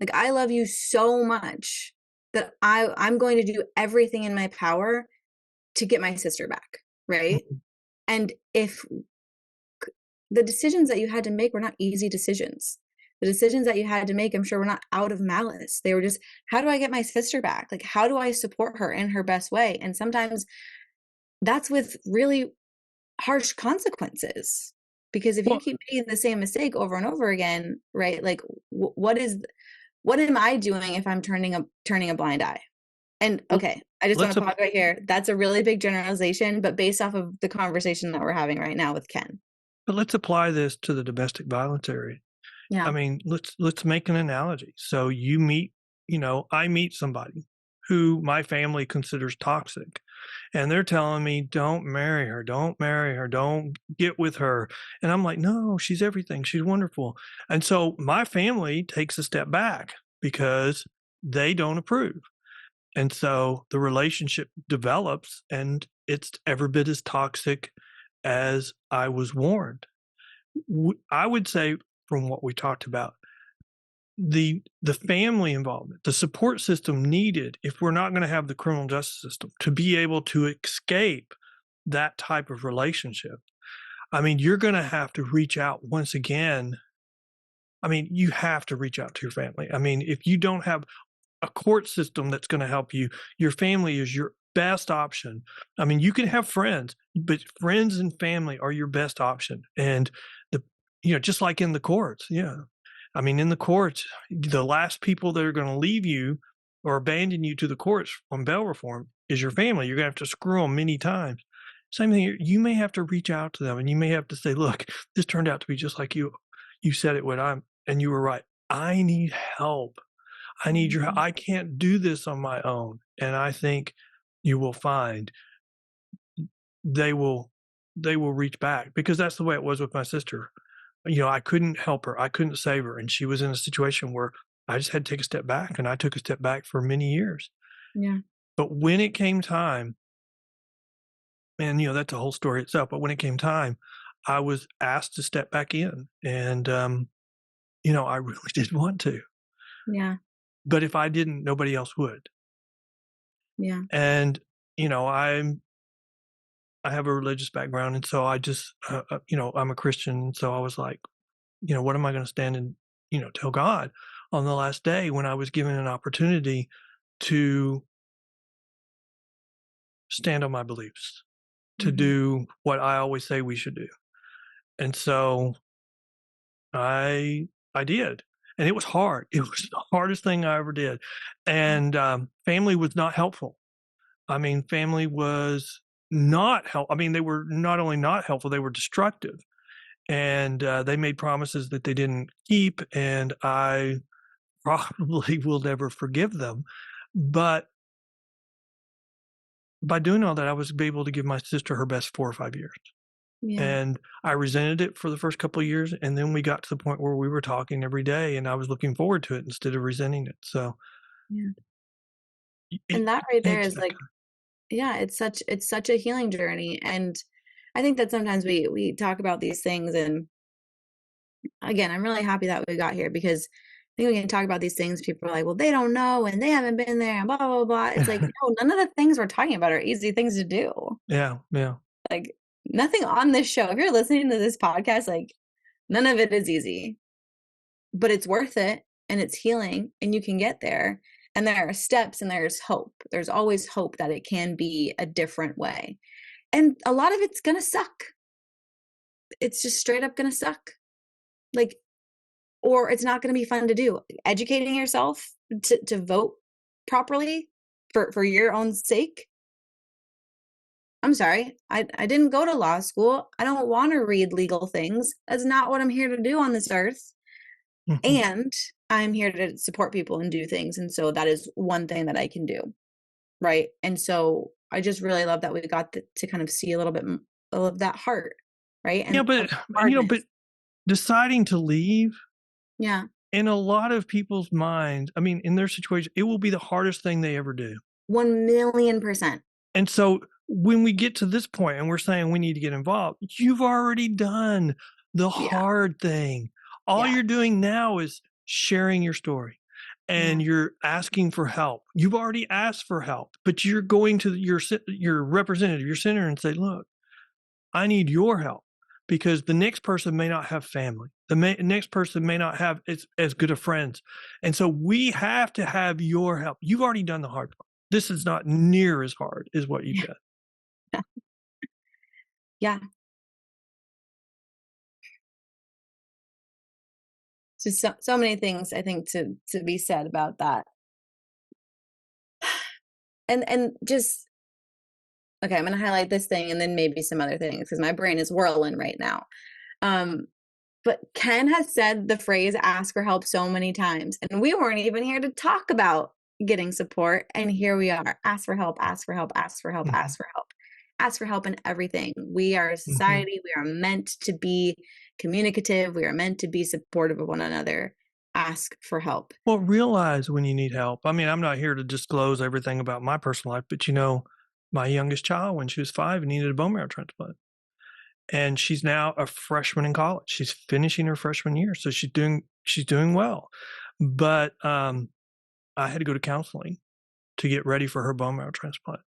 Like, I love you so much that I'm going to do everything in my power to get my sister back. Right. And if the decisions that you had to make were not easy decisions, the decisions that you had to make, I'm sure, were not out of malice. They were just, how do I get my sister back? Like, how do I support her in her best way? And sometimes that's with really harsh consequences. Because if you Well, keep making the same mistake over and over again, right? Like, what am I doing if I'm turning a blind eye? And well, okay, I just want let's to pause right here. That's a really big generalization, but based off of the conversation that we're having right now with Ken. but let's apply this to the domestic violence area. I Yeah. mean, let's make an analogy. So I meet somebody who my family considers toxic, and they're telling me, don't marry her, don't marry her, don't get with her. And I'm like, no, she's everything. She's wonderful. And so my family takes a step back because they don't approve. And so the relationship develops and it's every bit as toxic as I was warned. I would say, from what we talked about, the family involvement, the support system needed if we're not going to have the criminal justice system to be able to escape that type of relationship. I mean, you're going to have to reach out once again. I mean, you have to reach out to your family. I mean, if you don't have a court system that's going to help you, your family is your best option. I mean, you can have friends, but friends and family are your best option. And just like in the courts, yeah. I mean, in the courts, the last people that are going to leave you or abandon you to the courts on bail reform is your family. You're going to have to screw them many times. Same thing here. You may have to reach out to them and you may have to say, look, this turned out to be just like you. You said it and you were right. I need help. I need your help. I can't do this on my own. And I think you will find they will reach back, because that's the way it was with my sister. I couldn't help her. I couldn't save her. And she was in a situation where I just had to take a step back, and I took a step back for many years. Yeah. But when it came time, and that's a whole story itself, but when it came time, I was asked to step back in. And, I really did want to. Yeah. But if I didn't, nobody else would. Yeah. And, I have a religious background. And so I just, I'm a Christian. And so I was like, what am I going to stand and, tell God on the last day when I was given an opportunity to stand on my beliefs, to do what I always say we should do. And so I did. And it was hard. It was the hardest thing I ever did. And family was not helpful. I mean, family was not helpful. I mean, they were not only not helpful, they were destructive. And they made promises that they didn't keep. And I probably will never forgive them. But by doing all that, I was able to give my sister her best 4 or 5 years. Yeah. And I resented it for the first couple of years. And then we got to the point where we were talking every day and I was looking forward to it instead of resenting it. So, Yeah. it And that right there takes is that like, time. yeah, it's such a healing journey. And I think that sometimes we talk about these things, and again, I'm really happy that we got here, because I think we can talk about these things. People are like, well, they don't know and they haven't been there and blah, blah, blah. It's like, no, none of the things we're talking about are easy things to do. Yeah. Yeah. Like, nothing on this show, if you're listening to this podcast, like, none of it is easy, but it's worth it, and it's healing, and you can get there. And there are steps, and there's hope. There's always hope that it can be a different way. And a lot of it's going to suck. It's just straight up going to suck. Like, or it's not going to be fun to do. Educating yourself to vote properly for your own sake. I'm sorry. I didn't go to law school. I don't want to read legal things. That's not what I'm here to do on this earth. Mhm. And I'm here to support people and do things. And so that is one thing that I can do. Right. And so I just really love that we got to kind of see a little bit of that heart. Right. Yeah, And but hardness. but deciding to leave, Yeah. in a lot of people's minds, I mean, in their situation, it will be the hardest thing they ever do. 1,000,000%. And so when we get to this point and we're saying we need to get involved, you've already done the Yeah. hard thing. All Yeah. you're doing now is sharing your story and you're asking for help. You've already asked for help, but you're going to your representative, your senator, and say, look, I need your help, because the next person may not have family. The next person may not have as good of friends. And so we have to have your help. You've already done the hard part. This is not near as hard as what you've done. Yeah. Just so many things I think to be said about that. And just okay, I'm going to highlight this thing and then maybe some other things because my brain is whirling right now. Um, but Ken has said the phrase ask for help so many times, and we weren't even here to talk about getting support. And here we are. Ask for help, ask for help, ask for help, Mm-hmm. ask for help, ask for help in everything. We are a society. We are meant to be communicative. We are meant to be supportive of one another. Ask for help. Well, realize when you need help. I mean, I'm not here to disclose everything about my personal life, but my youngest child, when she was 5, needed a bone marrow transplant. And she's now a freshman in college. She's finishing her freshman year, so she's doing well. But I had to go to counseling to get ready for her bone marrow transplant.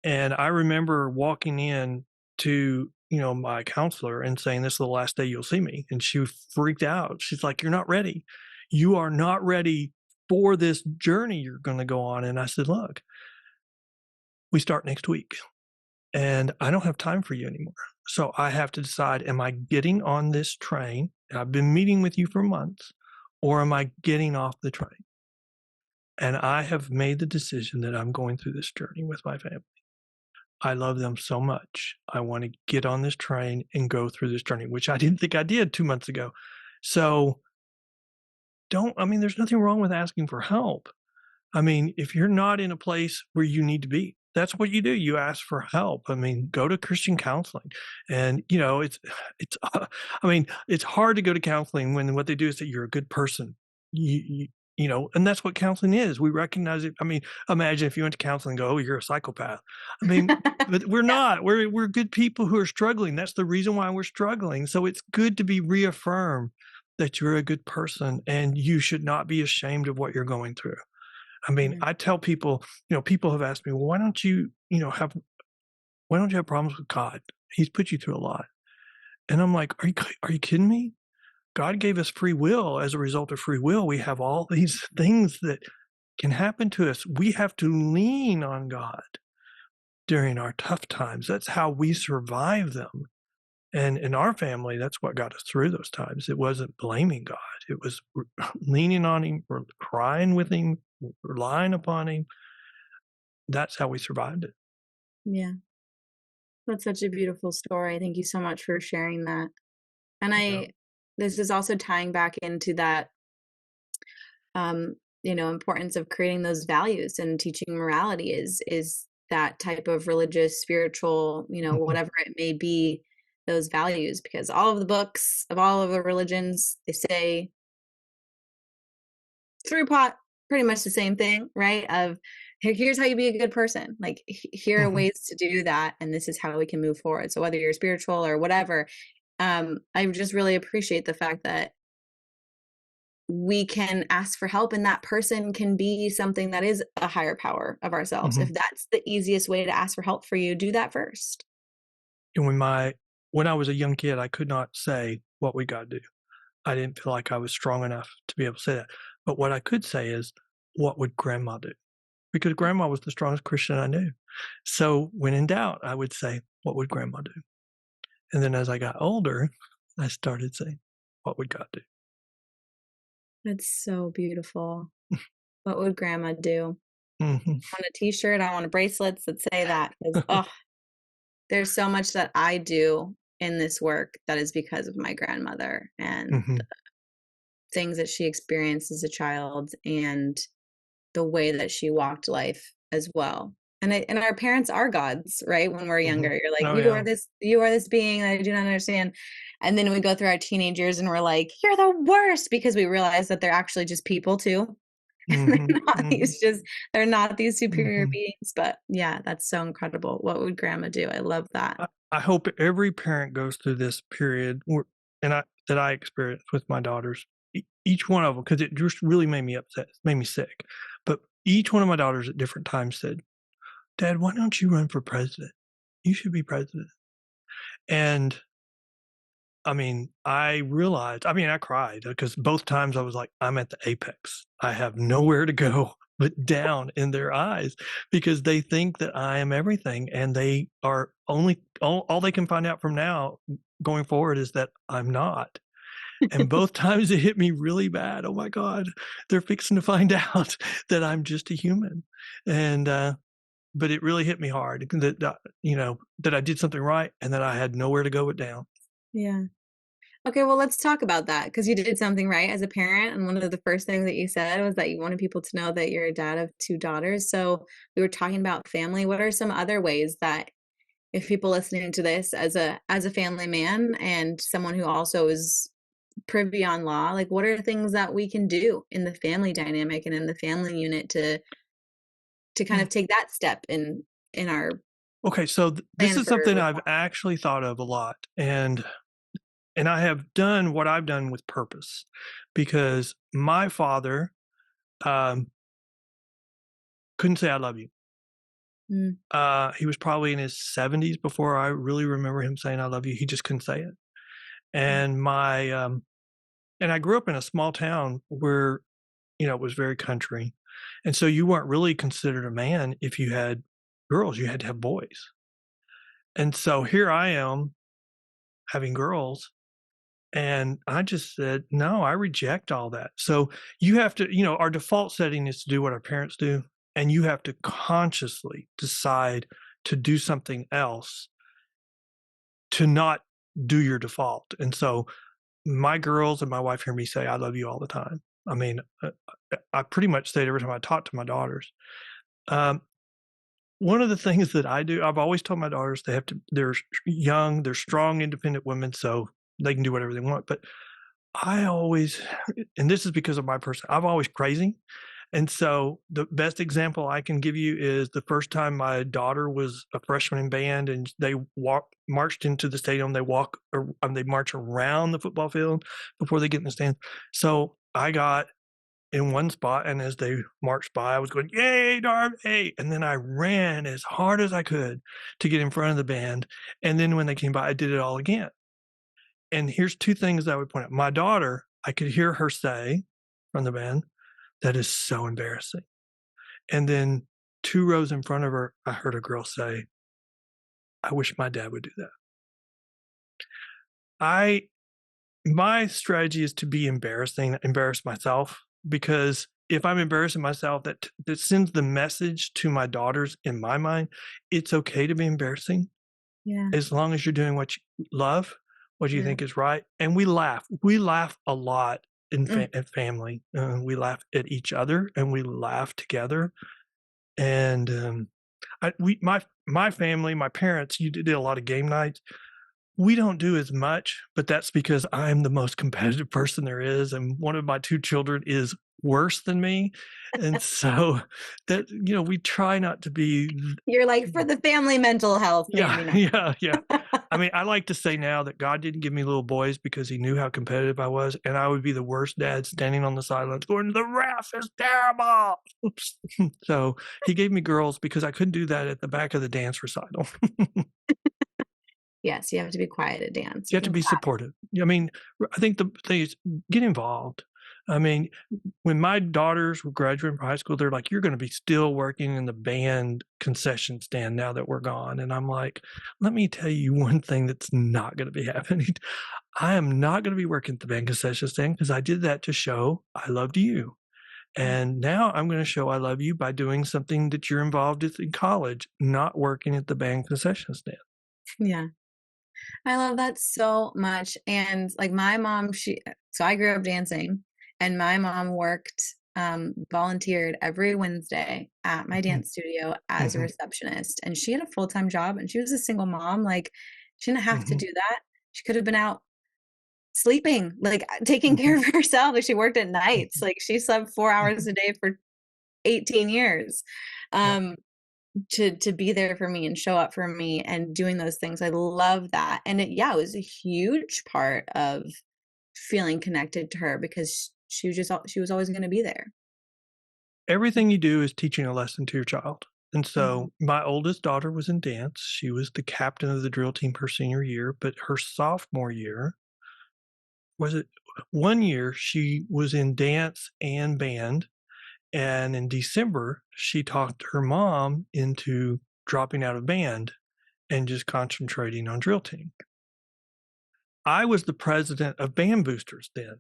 And I remember walking in to my counselor and saying, "This is the last day you'll see me." And she freaked out. She's like, "You're not ready. You are not ready for this journey you're going to go on." And I said, "Look, we start next week, and I don't have time for you anymore. So I have to decide, am I getting on this train? I've been meeting with you for months, or am I getting off the train? And I have made the decision that I'm going through this journey with my family. I love them so much. I want to get on this train and go through this journey," which I didn't think I did 2 months ago. So there's nothing wrong with asking for help. I mean, if you're not in a place where you need to be, that's what you do. You ask for help. I mean, go to Christian counseling. And, it's hard to go to counseling when what they do is that you're a good person. And that's what counseling is. We recognize it. I mean, imagine if you went to counseling and go, "Oh, you're a psychopath." I mean, but we're not. We're good people who are struggling. That's the reason why we're struggling. So it's good to be reaffirmed that you're a good person and you should not be ashamed of what you're going through. I mean, I tell people, people have asked me, "Well, why don't you have problems with God? He's put you through a lot." And I'm like, are you kidding me? God gave us free will. As a result of free will, we have all these things that can happen to us. We have to lean on God during our tough times. That's how we survive them. And in our family, that's what got us through those times. It wasn't blaming God. It was leaning on him, or crying with him, relying upon him. That's how we survived it. Yeah. That's such a beautiful story. Thank you so much for sharing that. And this is also tying back into that, importance of creating those values and teaching morality is that type of religious, spiritual, whatever it may be, those values, because all of the books of all of the religions, they say through pot pretty much the same thing, right? Of here's how you be a good person. Like here are ways to do that, and this is how we can move forward. So whether you're spiritual or whatever, I just really appreciate the fact that we can ask for help and that person can be something that is a higher power of ourselves. If that's the easiest way to ask for help for you, do that first. And when I was a young kid, I could not say, "What we got to do." I didn't feel like I was strong enough to be able to say that. But what I could say is, "What would grandma do?" Because grandma was the strongest Christian I knew. So when in doubt, I would say, "What would grandma do?" And then as I got older, I started saying, "What would God do?" That's so beautiful. What would grandma do? Mm-hmm. I want a t-shirt. I want bracelets that say that, because there's so much that I do in this work that is because of my grandmother and the things that she experienced as a child and the way that she walked life as well. And our parents are gods, right? When we're younger, you're like, Oh, you are this being that I do not understand. And then we go through our teenage years and we're like, you're the worst, because we realize that they're actually just people too. They're not these superior beings. But yeah, that's so incredible. What would grandma do? I love that. I hope every parent goes through this period that I experienced with my daughters. Each one of them, because it just really made me upset, made me sick. But each one of my daughters at different times said, "Dad, why don't you run for president? You should be president." And I mean, I realized, I mean, I cried because both times I was like, I'm at the apex. I have nowhere to go but down in their eyes because they think that I am everything. And they are only, all they can find out from now going forward is that I'm not. And both times it hit me really bad. Oh my God, they're fixing to find out that I'm just a human. And, but it really hit me hard that, that I did something right and that I had nowhere to go but down. Yeah. Okay, well, let's talk about that because you did something right as a parent. And one of the first things that you said was that you wanted people to know that you're a dad of 2 daughters. So we were talking about family. What are some other ways that if people listening to this as a family man and someone who also is privy on law, like what are things that we can do in the family dynamic and in the family unit to kind of take that step in our Okay, so this plan is for something I've actually thought of a lot, and I have done what I've done with purpose, because my father couldn't say "I love you." Mm, He was probably in his 70s before I really remember him saying "I love you." He just couldn't say it, mm, and and I grew up in a small town where it was very country, and so you weren't really considered a man if you had girls. You had to have boys, and so here I am having girls. And I just said, no, I reject all that. So you have to, our default setting is to do what our parents do. And you have to consciously decide to do something else to not do your default. And so my girls and my wife hear me say, I love you all the time. I mean, I pretty much say it every time I talk to my daughters. Um, One of the things that I do, I've always told my daughters they're young, they're strong, independent women, so they can do whatever they want. But I always, and this is because of my person, I'm always crazy. And so the best example I can give you is the first time my daughter was a freshman in band and they marched into the stadium. They march around the football field before they get in the stands. So I got in one spot, and as they marched by, I was going, "Yay, Darby!" And then I ran as hard as I could to get in front of the band. And then when they came by, I did it all again. And here's two things I would point out. My daughter, I could hear her say from the band, "That is so embarrassing." And then 2 rows in front of her, I heard a girl say, "I wish my dad would do that." My strategy is to be embarrass myself, because if I'm embarrassing myself, that sends the message to my daughters in my mind, it's okay to be embarrassing yeah, as long as you're doing what you love, what you yeah. think is right. And we laugh. We laugh a lot Mm, at family. We laugh at each other and we laugh together. And my family, my parents, you did a lot of game nights. We don't do as much, but that's because I'm the most competitive person there is, and one of my 2 children is worse than me, and so that we try not to be. you're like, for the family mental health, Yeah, maybe not. yeah. I mean, I like to say now that God didn't give me little boys because he knew how competitive I was, and I would be the worst dad standing on the sidelines going, "The ref is terrible." Oops. So he gave me girls because I couldn't do that at the back of the dance recital. Yes, you have to be quiet at dance. You You have to can be clap. supportive. I mean, I think the thing is get involved. I mean, when my daughters were graduating from high school, they're like, "You're going to be still working in the band concession stand now that we're gone." And I'm like, "Let me tell you one thing that's not going to be happening. I am not going to be working at the band concession stand because I did that to show I loved you. Mm, And now I'm going to show I love you by doing something that you're involved with in college, not working at the band concession stand." yeah. I love that so much. And like my mom, so I grew up dancing, and my mom volunteered every Wednesday at my Mhm, dance studio as a mhm, receptionist. And she had a full-time job and she was a single mom. Like, she didn't have to mhm, do that. She could have been out sleeping, like taking mhm, care of herself. Like, she worked at nights. mhm, Like, she slept 4 hours mhm. a day for 18 years. Yeah. Um, to be there for me and show up for me and doing those things. I love that. And it was a huge part of feeling connected to her because she was always going to be there. Everything you do is teaching a lesson to your child. And Mhm. so my oldest daughter was in dance. She was the captain of the drill team her senior year, but her sophomore year, was it one year she was in dance and band, and in December she talked her mom into dropping out of band and just concentrating on drill team. I was the president of band boosters then.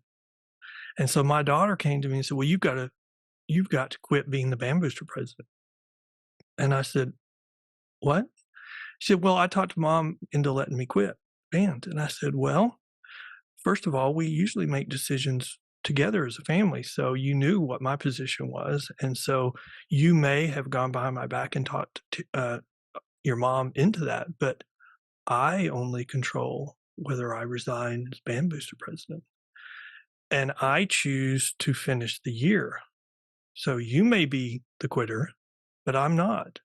And so my daughter came to me and said, well, you've got to quit being the band booster president. And I said, what? She said, well, I talked to mom into letting me quit band. And I said, well, first of all, we usually make decisions together as a family. So you knew what my position was. And so you may have gone behind my back and talked to, your mom into that. But I only control whether I resign as band booster president. And I choose to finish the year. So you may be the quitter, but I'm not.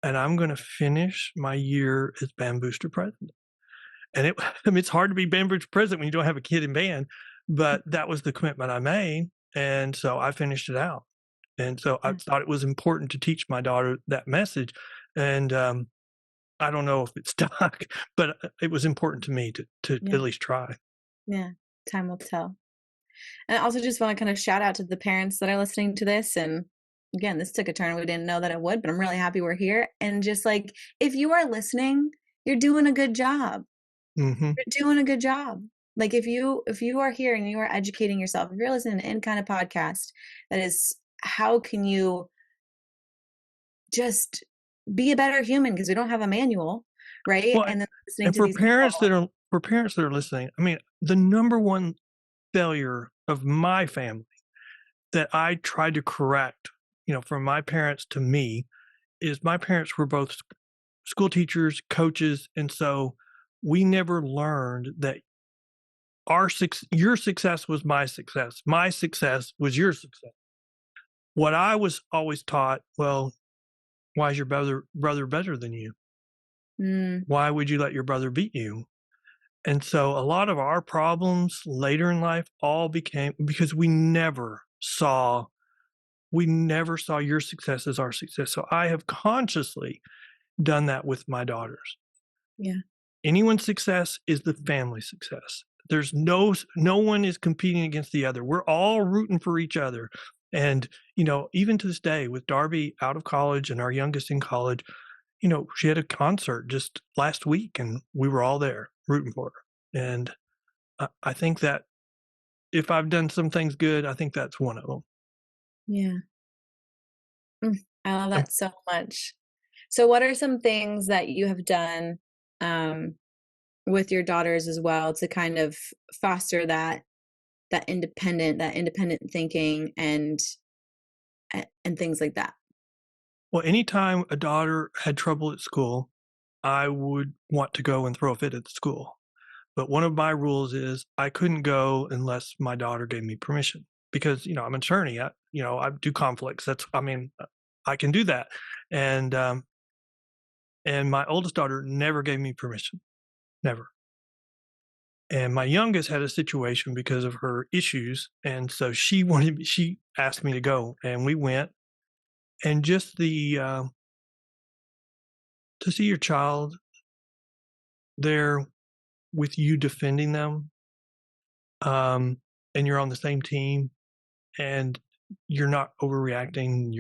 And I'm going to finish my year as band booster president. And it's hard to be band booster president when you don't have a kid in band, but that was the commitment I made. And so I finished it out. And so I thought it was important to teach my daughter that message. And I don't know if it stuck, but it was important to me to at least try. Yeah, time will tell. And I also just want to kind of shout out to the parents that are listening to this. And again, this took a turn we didn't know that it would, but I'm really happy we're here. And just like, if you are listening, you're doing a good job. Mm-hmm. You're doing a good job. Like if you are here and you are educating yourself, if you're listening to any kind of podcast that is, how can you just be a better human? Because we don't have a manual, right? Well, and then listening and to for these parents that are listening, I mean, the number one failure of my family that I tried to correct, from my parents to me, is my parents were both school teachers, coaches, and so we never learned that your success was my success. My success was your success. What I was always taught, well, why is your brother better than you? Why would you let your brother beat you? And so a lot of our problems later in life all became because we never saw your success as our success. So I have consciously done that with my daughters. Yeah. Anyone's success is the family success. There's no one is competing against the other. We're all rooting for each other. And, even to this day with Darby out of college and our youngest in college, she had a concert just last week and we were all there rooting for her. And I think that if I've done some things good, I think that's one of them. Yeah. I love that so much. So what are some things that you have done with your daughters as well to kind of foster that independent thinking and things like that? Well, anytime a daughter had trouble at school, I would want to go and throw a fit at the school. But one of my rules is I couldn't go unless my daughter gave me permission because, I'm an attorney. I do conflicts. I can do that. And my oldest daughter never gave me permission, never. And my youngest had a situation because of her issues. And so she asked me to go and we went. And just to see your child there with you defending them, and you're on the same team and you're not overreacting,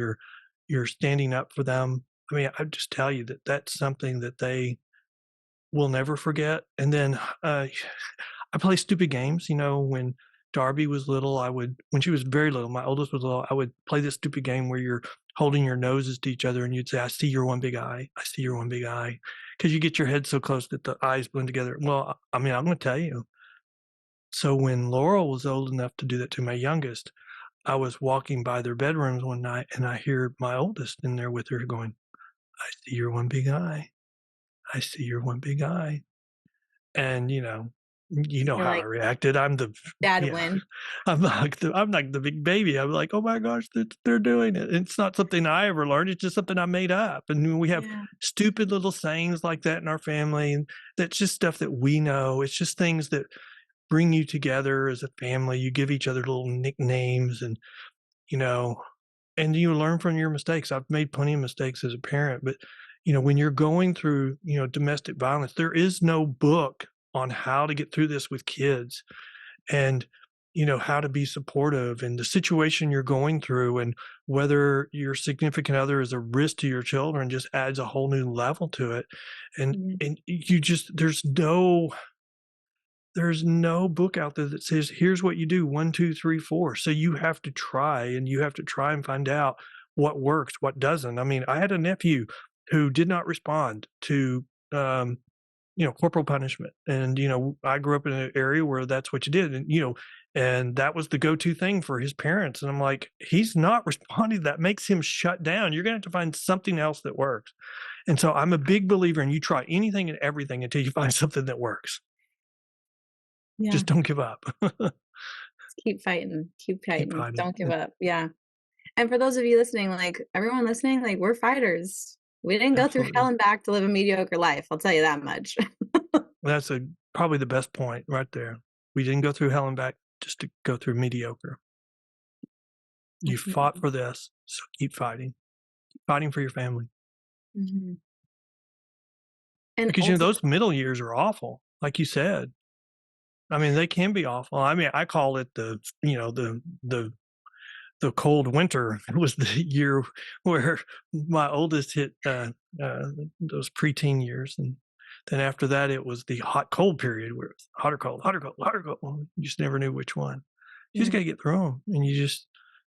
you're standing up for them. I mean, I just tell you that that's something that they will never forget. And then I play stupid games, when Darby was little, when she was very little, my oldest was little, I would play this stupid game where you're holding your noses to each other and you'd say, I see your one big eye. I see your one big eye. Because you get your head so close that the eyes blend together. Well, I'm going to tell you. So when Laurel was old enough to do that to my youngest, I was walking by their bedrooms one night and I hear my oldest in there with her going, I see your one big eye. I see your one big eye. And, how like, I reacted. I'm the dad win. I'm like the big baby. I'm like, oh my gosh, they're doing it. It's not something I ever learned. It's just something I made up. And we have stupid little sayings like that in our family. And that's just stuff that we know. It's just things that bring you together as a family. You give each other little nicknames and you learn from your mistakes. I've made plenty of mistakes as a parent, but when you're going through, domestic violence, there is no book on how to get through this with kids. and how to be supportive and the situation you're going through, and whether your significant other is a risk to your children just adds a whole new level to it. and Mhm. and you just there's no book out there that says here's what you do 1 2 3 4. So you have to try, and you have to try and find out what works, what doesn't. I mean, I had a nephew who did not respond to corporal punishment. And, I grew up in an area where that's what you did. And that was the go-to thing for his parents. And I'm like, he's not responding. That makes him shut down. You're going to have to find something else that works. And so I'm a big believer in you try anything and everything until you find something that works. Yeah. Just don't give up. Keep fighting. Keep Keep fighting. fighting. Don't give up. Yeah. And for those of you listening, like everyone listening, like we're fighters. We didn't go through hell Absolutely. and back to live a mediocre life. I'll tell you that much. That's probably the best point right there. We didn't go through hell and back just to go through mediocre. You fought for this, so keep fighting. Keep fighting for your family. Mhm. And Because, ultimately, those middle years are awful, like you said. I mean, they can be awful. I mean, I call it the cold winter. It was the year where my oldest hit those preteen years, and then after that, it was the hot cold period where it's hotter cold, hotter cold, hotter cold. Well, you just never knew which one. You just yeah. got to get through them, and you just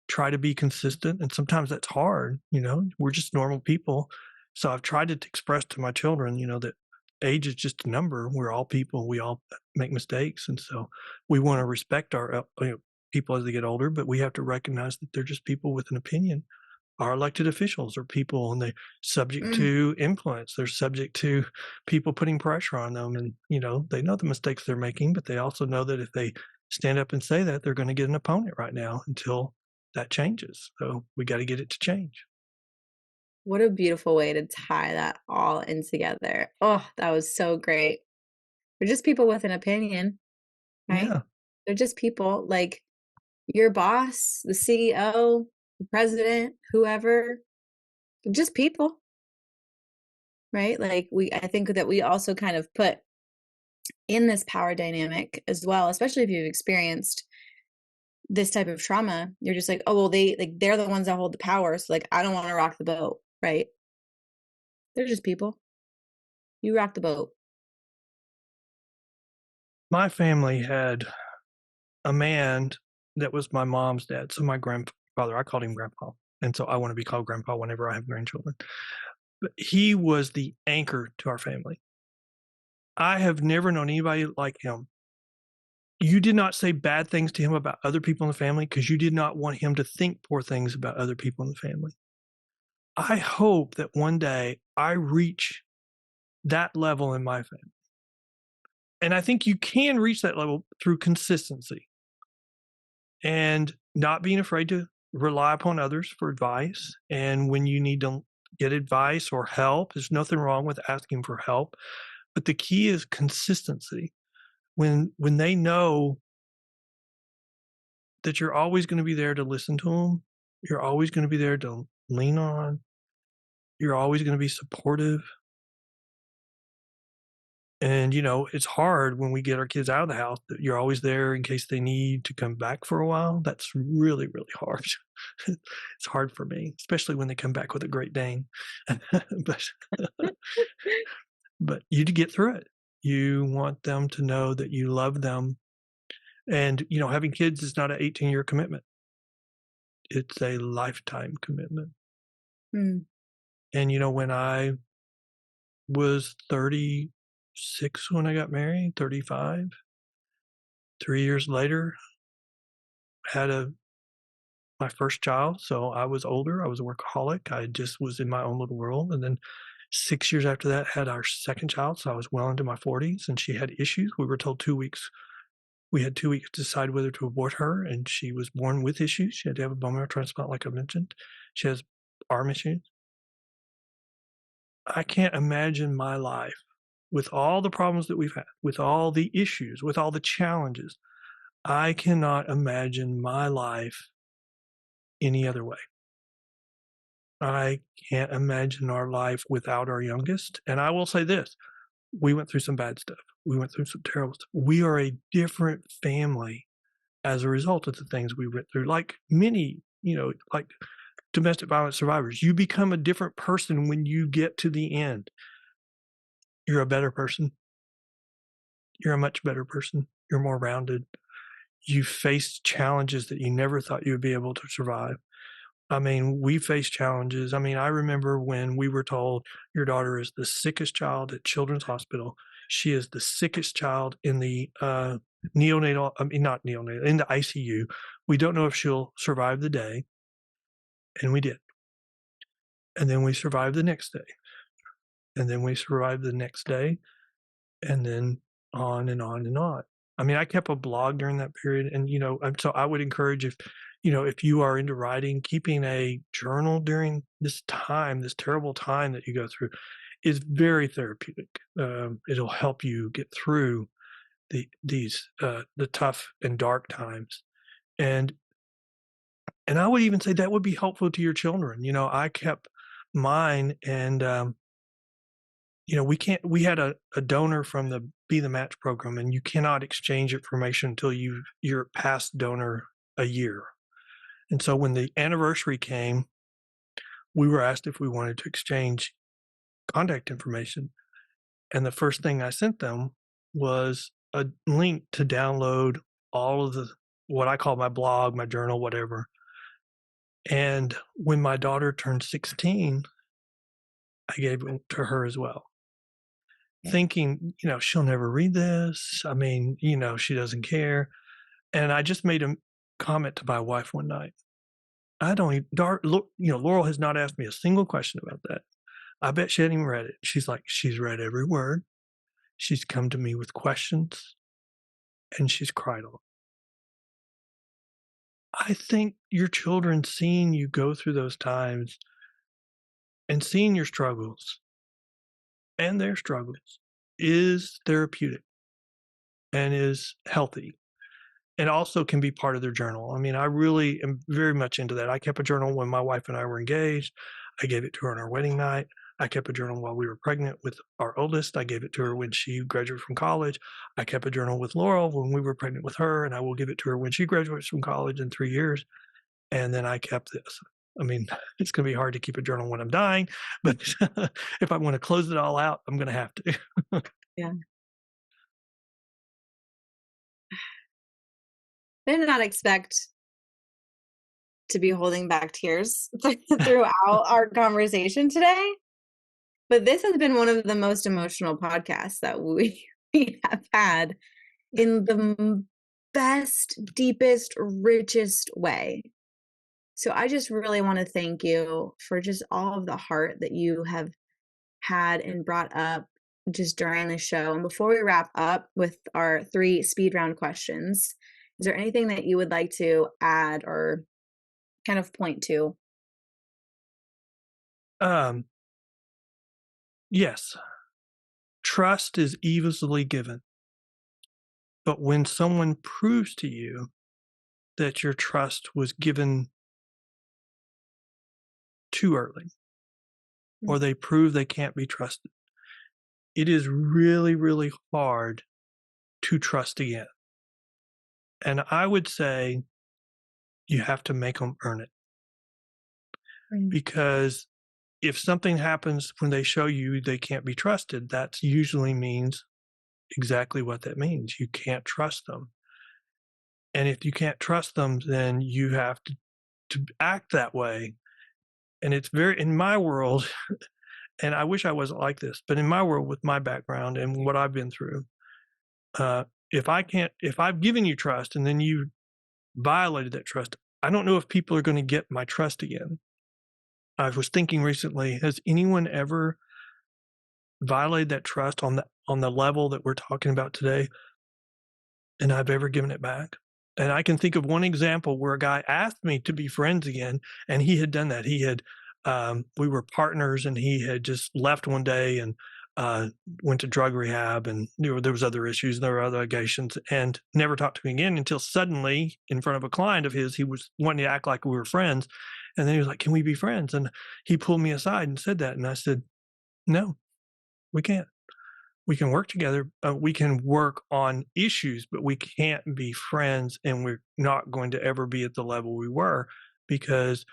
try to be consistent. And sometimes that's hard. We're just normal people. So I've tried to express to my children, that age is just a number. We're all people. We all make mistakes, and so we want to respect our people as they get older, but we have to recognize that they're just people with an opinion. Our elected officials are people, and they're subject Mm. to influence. They're subject to people putting pressure on them. And, they know the mistakes they're making, but they also know that if they stand up and say that, they're going to get an opponent right now until that changes. So we got to get it to change. What a beautiful way to tie that all in together. Oh, that was so great. They're just people with an opinion, right? Yeah. They're just people like your boss, the CEO, the president, whoever, they're just people, right? Like I think that we also kind of put in this power dynamic as well, especially if you've experienced this type of trauma. You're just like, oh, well, they're the ones that hold the power. So like, I don't want to rock the boat, right? They're just people. You rock the boat. My family had a man that was my mom's dad. So my grandfather, I called him grandpa. And so I want to be called grandpa whenever I have grandchildren. But he was the anchor to our family. I have never known anybody like him. You did not say bad things to him about other people in the family because you did not want him to think poor things about other people in the family. I hope that one day I reach that level in my family. And I think you can reach that level through consistency and not being afraid to rely upon others for advice. And when you need to get advice or help, there's nothing wrong with asking for help. But the key is consistency. When they know that you're always going to be there to listen to them, you're always going to be there to lean on, you're always going to be supportive. And, it's hard when we get our kids out of the house that you're always there in case they need to come back for a while. That's really, really hard. It's hard for me, especially when they come back with a Great Dane. but, but you to get through it. You want them to know that you love them. And, having kids is not an 18-year commitment. It's a lifetime commitment. Mm. And, when I was 36 when I got married, 35, 3 years later, had my first child. So I was older. I was a workaholic. I just was in my own little world. And then 6 years after that, had our second child. So I was well into my 40s, and she had issues. We were told 2 weeks. We had 2 weeks to decide whether to abort her, and she was born with issues. She had to have a bone marrow transplant, like I mentioned. She has arm issues. I can't imagine my life with all the problems that we've had, with all the issues, with all the challenges. I cannot imagine my life any other way. I can't imagine our life without our youngest. And I will say this, we went through some bad stuff. We went through some terrible stuff. We are a different family as a result of the things we went through. Like many, like domestic violence survivors, you become a different person when you get to the end. You're a better person. You're a much better person. You're more rounded. You faced challenges that you never thought you would be able to survive. I mean, we faced challenges. I mean, I remember when we were told your daughter is the sickest child at Children's Hospital. She is the sickest child in the neonatal, not neonatal, in the ICU. We don't know if she'll survive the day. And we did. And then we survived the next day. And then we survived the next day. And then on and on and on. I mean, I kept a blog during that period. And, so I would encourage if you are into writing, keeping a journal during this time, this terrible time that you go through is very therapeutic. It'll help you get through the tough and dark times. And I would even say that would be helpful to your children. I kept mine and, we had a donor from the Be the Match program, and you cannot exchange information until you're past donor a year. And so when the anniversary came, we were asked if we wanted to exchange contact information. And the first thing I sent them was a link to download all of what I call my blog, my journal, whatever. And when my daughter turned 16, I gave it to her as well, thinking, she'll never read this. I mean, she doesn't care. And I just made a comment to my wife one night. Laurel has not asked me a single question about that. I bet she hadn't even read it. She's like, she's read every word. She's come to me with questions, and she's cried a lot. I think your children seeing you go through those times and seeing your struggles and their struggles is therapeutic and is healthy, and also can be part of their journal. I mean, I really am very much into that. I kept a journal when my wife and I were engaged. I gave it to her on our wedding night. I kept a journal while we were pregnant with our oldest. I gave it to her when she graduated from college. I kept a journal with Laurel when we were pregnant with her, and I will give it to her when she graduates from college in 3 years. And then I kept this. I mean, it's going to be hard to keep a journal when I'm dying, but if I want to close it all out, I'm going to have to. Yeah. I did not expect to be holding back tears throughout our conversation today, but this has been one of the most emotional podcasts that we have had in the best, deepest, richest way. So I just really want to thank you for just all of the heart that you have had and brought up just during the show. And before we wrap up with our 3 speed round questions, is there anything that you would like to add or kind of point to? Yes. Trust is easily given. But when someone proves to you that your trust was given too early, or they prove they can't be trusted, it is really, really hard to trust again. And I would say you have to make them earn it. Because if something happens when they show you they can't be trusted, that usually means exactly what that means. You can't trust them. And if you can't trust them, then you have to act that way. And it's very, in my world, and I wish I wasn't like this, but in my world with my background and what I've been through, if I've given you trust and then you violated that trust, I don't know if people are going to get my trust again. I was thinking recently, has anyone ever violated that trust on the level that we're talking about today, and I've ever given it back? And I can think of one example where a guy asked me to be friends again, and he had done that. He had, we were partners, and he had just left one day and went to drug rehab, and there was other issues, and there were other allegations, and never talked to me again until suddenly, in front of a client of his, he was wanting to act like we were friends. And then he was like, "Can we be friends?" And he pulled me aside and said that. And I said, "No, we can't." we can work together. We can work on issues, but we can't be friends, and we're not going to ever be at the level we were because,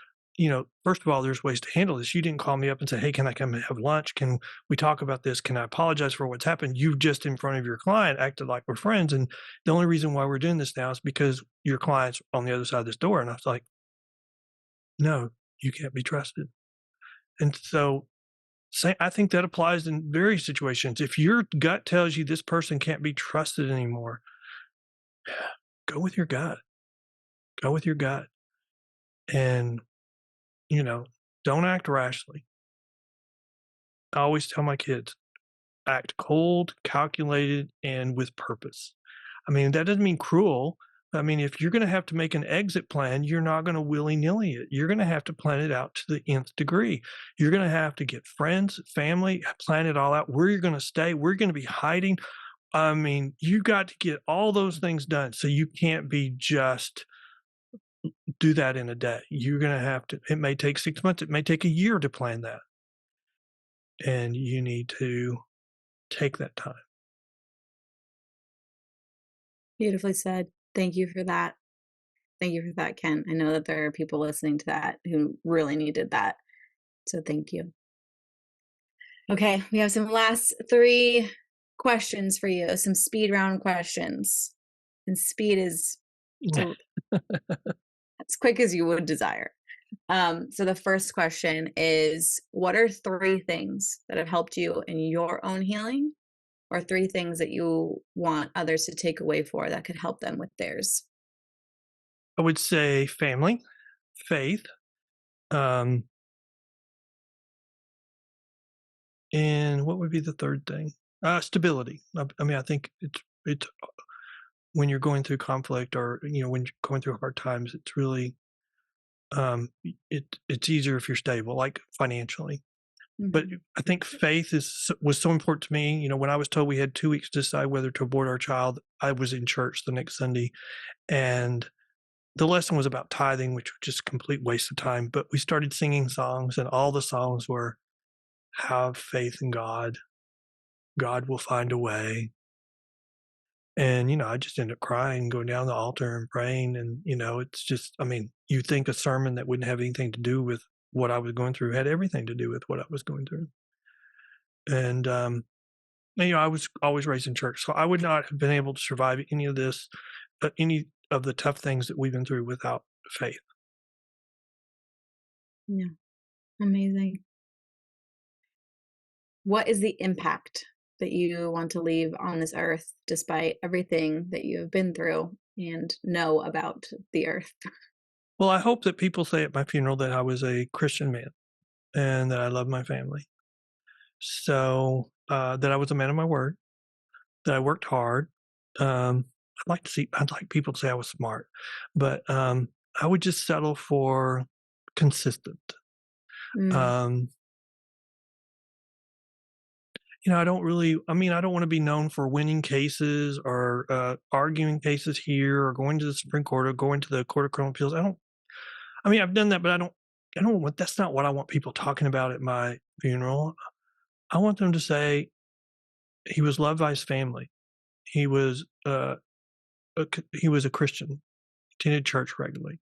first of all, there's ways to handle this. You didn't call me up and say, "Hey, can I come and have lunch? Can we talk about this? Can I apologize for what's happened?" You just in front of your client acted like we're friends, and the only reason why we're doing this now is because your client's on the other side of this door. And I was like, "No, you can't be trusted." And so I think that applies in various situations. If your gut tells you this person can't be trusted anymore, go with your gut. Go with your gut. And, you know, don't act rashly. I always tell my kids, act cold, calculated, and with purpose. I mean, that doesn't mean cruel. I mean, if you're going to have to make an exit plan, you're not going to willy-nilly it. You're going to have to plan it out to the nth degree. You're going to have to get friends, family, plan it all out, where you're going to stay, where you're going to be hiding. I mean, you got to get all those things done. So you can't be just do that in a day. You're going to have to, it may take 6 months, it may take a year to plan that. And you need to take that time. Beautifully said. Thank you for that. Thank you for that, Ken. I know that there are people listening to that who really needed that. So thank you. Okay, we have some last 3 questions for you, some speed round questions. And speed is so as quick as you would desire. So the first question is, what are 3 things that have helped you in your own healing, or 3 things that you want others to take away for that could help them with theirs? I would say family, faith, and what would be the third thing? Stability. I mean, I think it's when you're going through conflict, or when you're going through hard times, it's really it's easier if you're stable, like financially. But Mhm. I think faith was so important to me. When I was told we had 2 weeks to decide whether to abort our child, I was in church the next Sunday, and the lesson was about tithing, which was just a complete waste of time. But we started singing songs, and all the songs were, "Have faith in God. God will find a way." And, I just ended up crying, going down the altar and praying. And, it's just, I mean, you think a sermon that wouldn't have anything to do with what I was going through had everything to do with what I was going through. And, I was always raised in church, so I would not have been able to survive any of this, any of the tough things that we've been through without faith. Yeah, amazing. What is the impact that you want to leave on this earth despite everything that you have been through and know about the earth? Well, I hope that people say at my funeral that I was a Christian man and that I love my family. So, that I was a man of my word, that I worked hard. I'd like people to say I was smart, but, I would just settle for consistent. Mm, Um, I don't really, I don't want to be known for winning cases or, arguing cases here or going to the Supreme Court or going to the Court of Criminal Appeals. I've done that, but I don't want, that's not what I want people talking about at my funeral. I want them to say he was loved by his family. He was, he was a Christian, attended church regularly.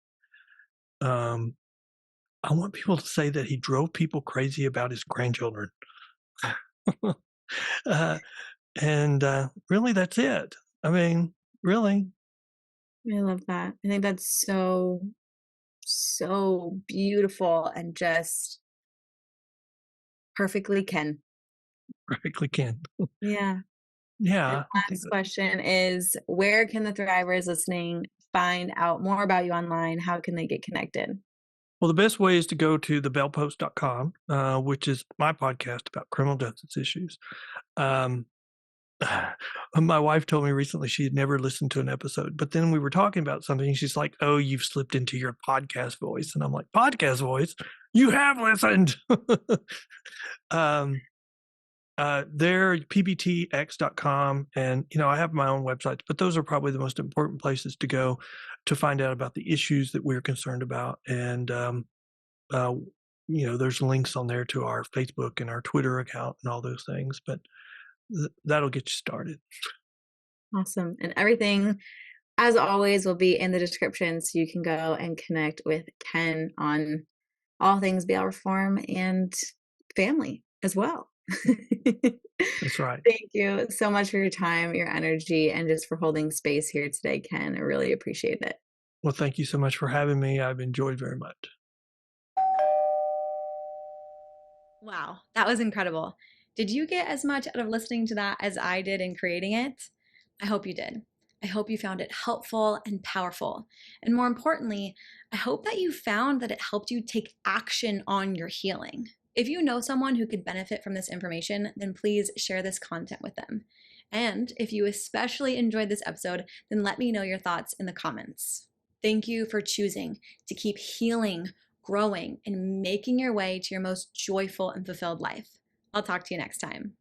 Um, I want people to say that he drove people crazy about his grandchildren. uh, and really, that's it. I mean, really. I love that. I think that's so, so beautiful and just perfectly Ken. Perfectly can. Yeah. And Yeah, I think last that. question is, where can the Thrivers listening find out more about you online? How can they get connected? Well, the best way is to go to thebellpost.com, which is my podcast about criminal justice issues. Um, my wife told me recently she had never listened to an episode, but then we were talking about something, and she's like, "Oh, you've slipped into your podcast voice," and I'm like, "Podcast voice? You have listened." um, They're pbtx.com, and I have my own websites, but those are probably the most important places to go to find out about the issues that we're concerned about. And uh, there's links on there to our Facebook and our Twitter account and all those things. But that'll get you started. Awesome. And everything, as always, will be in the description so you can go and connect with Ken on all things BL reform and family as well. That's right. Thank you so much for your time, your energy, and just for holding space here today, Ken. I really appreciate it. Well, thank you so much for having me. I've enjoyed very much. Wow, that was incredible. Did you get as much out of listening to that as I did in creating it? I hope you did. I hope you found it helpful and powerful. And more importantly, I hope that you found that it helped you take action on your healing. If you know someone who could benefit from this information, then please share this content with them. And if you especially enjoyed this episode, then let me know your thoughts in the comments. Thank you for choosing to keep healing, growing, and making your way to your most joyful and fulfilled life. I'll talk to you next time.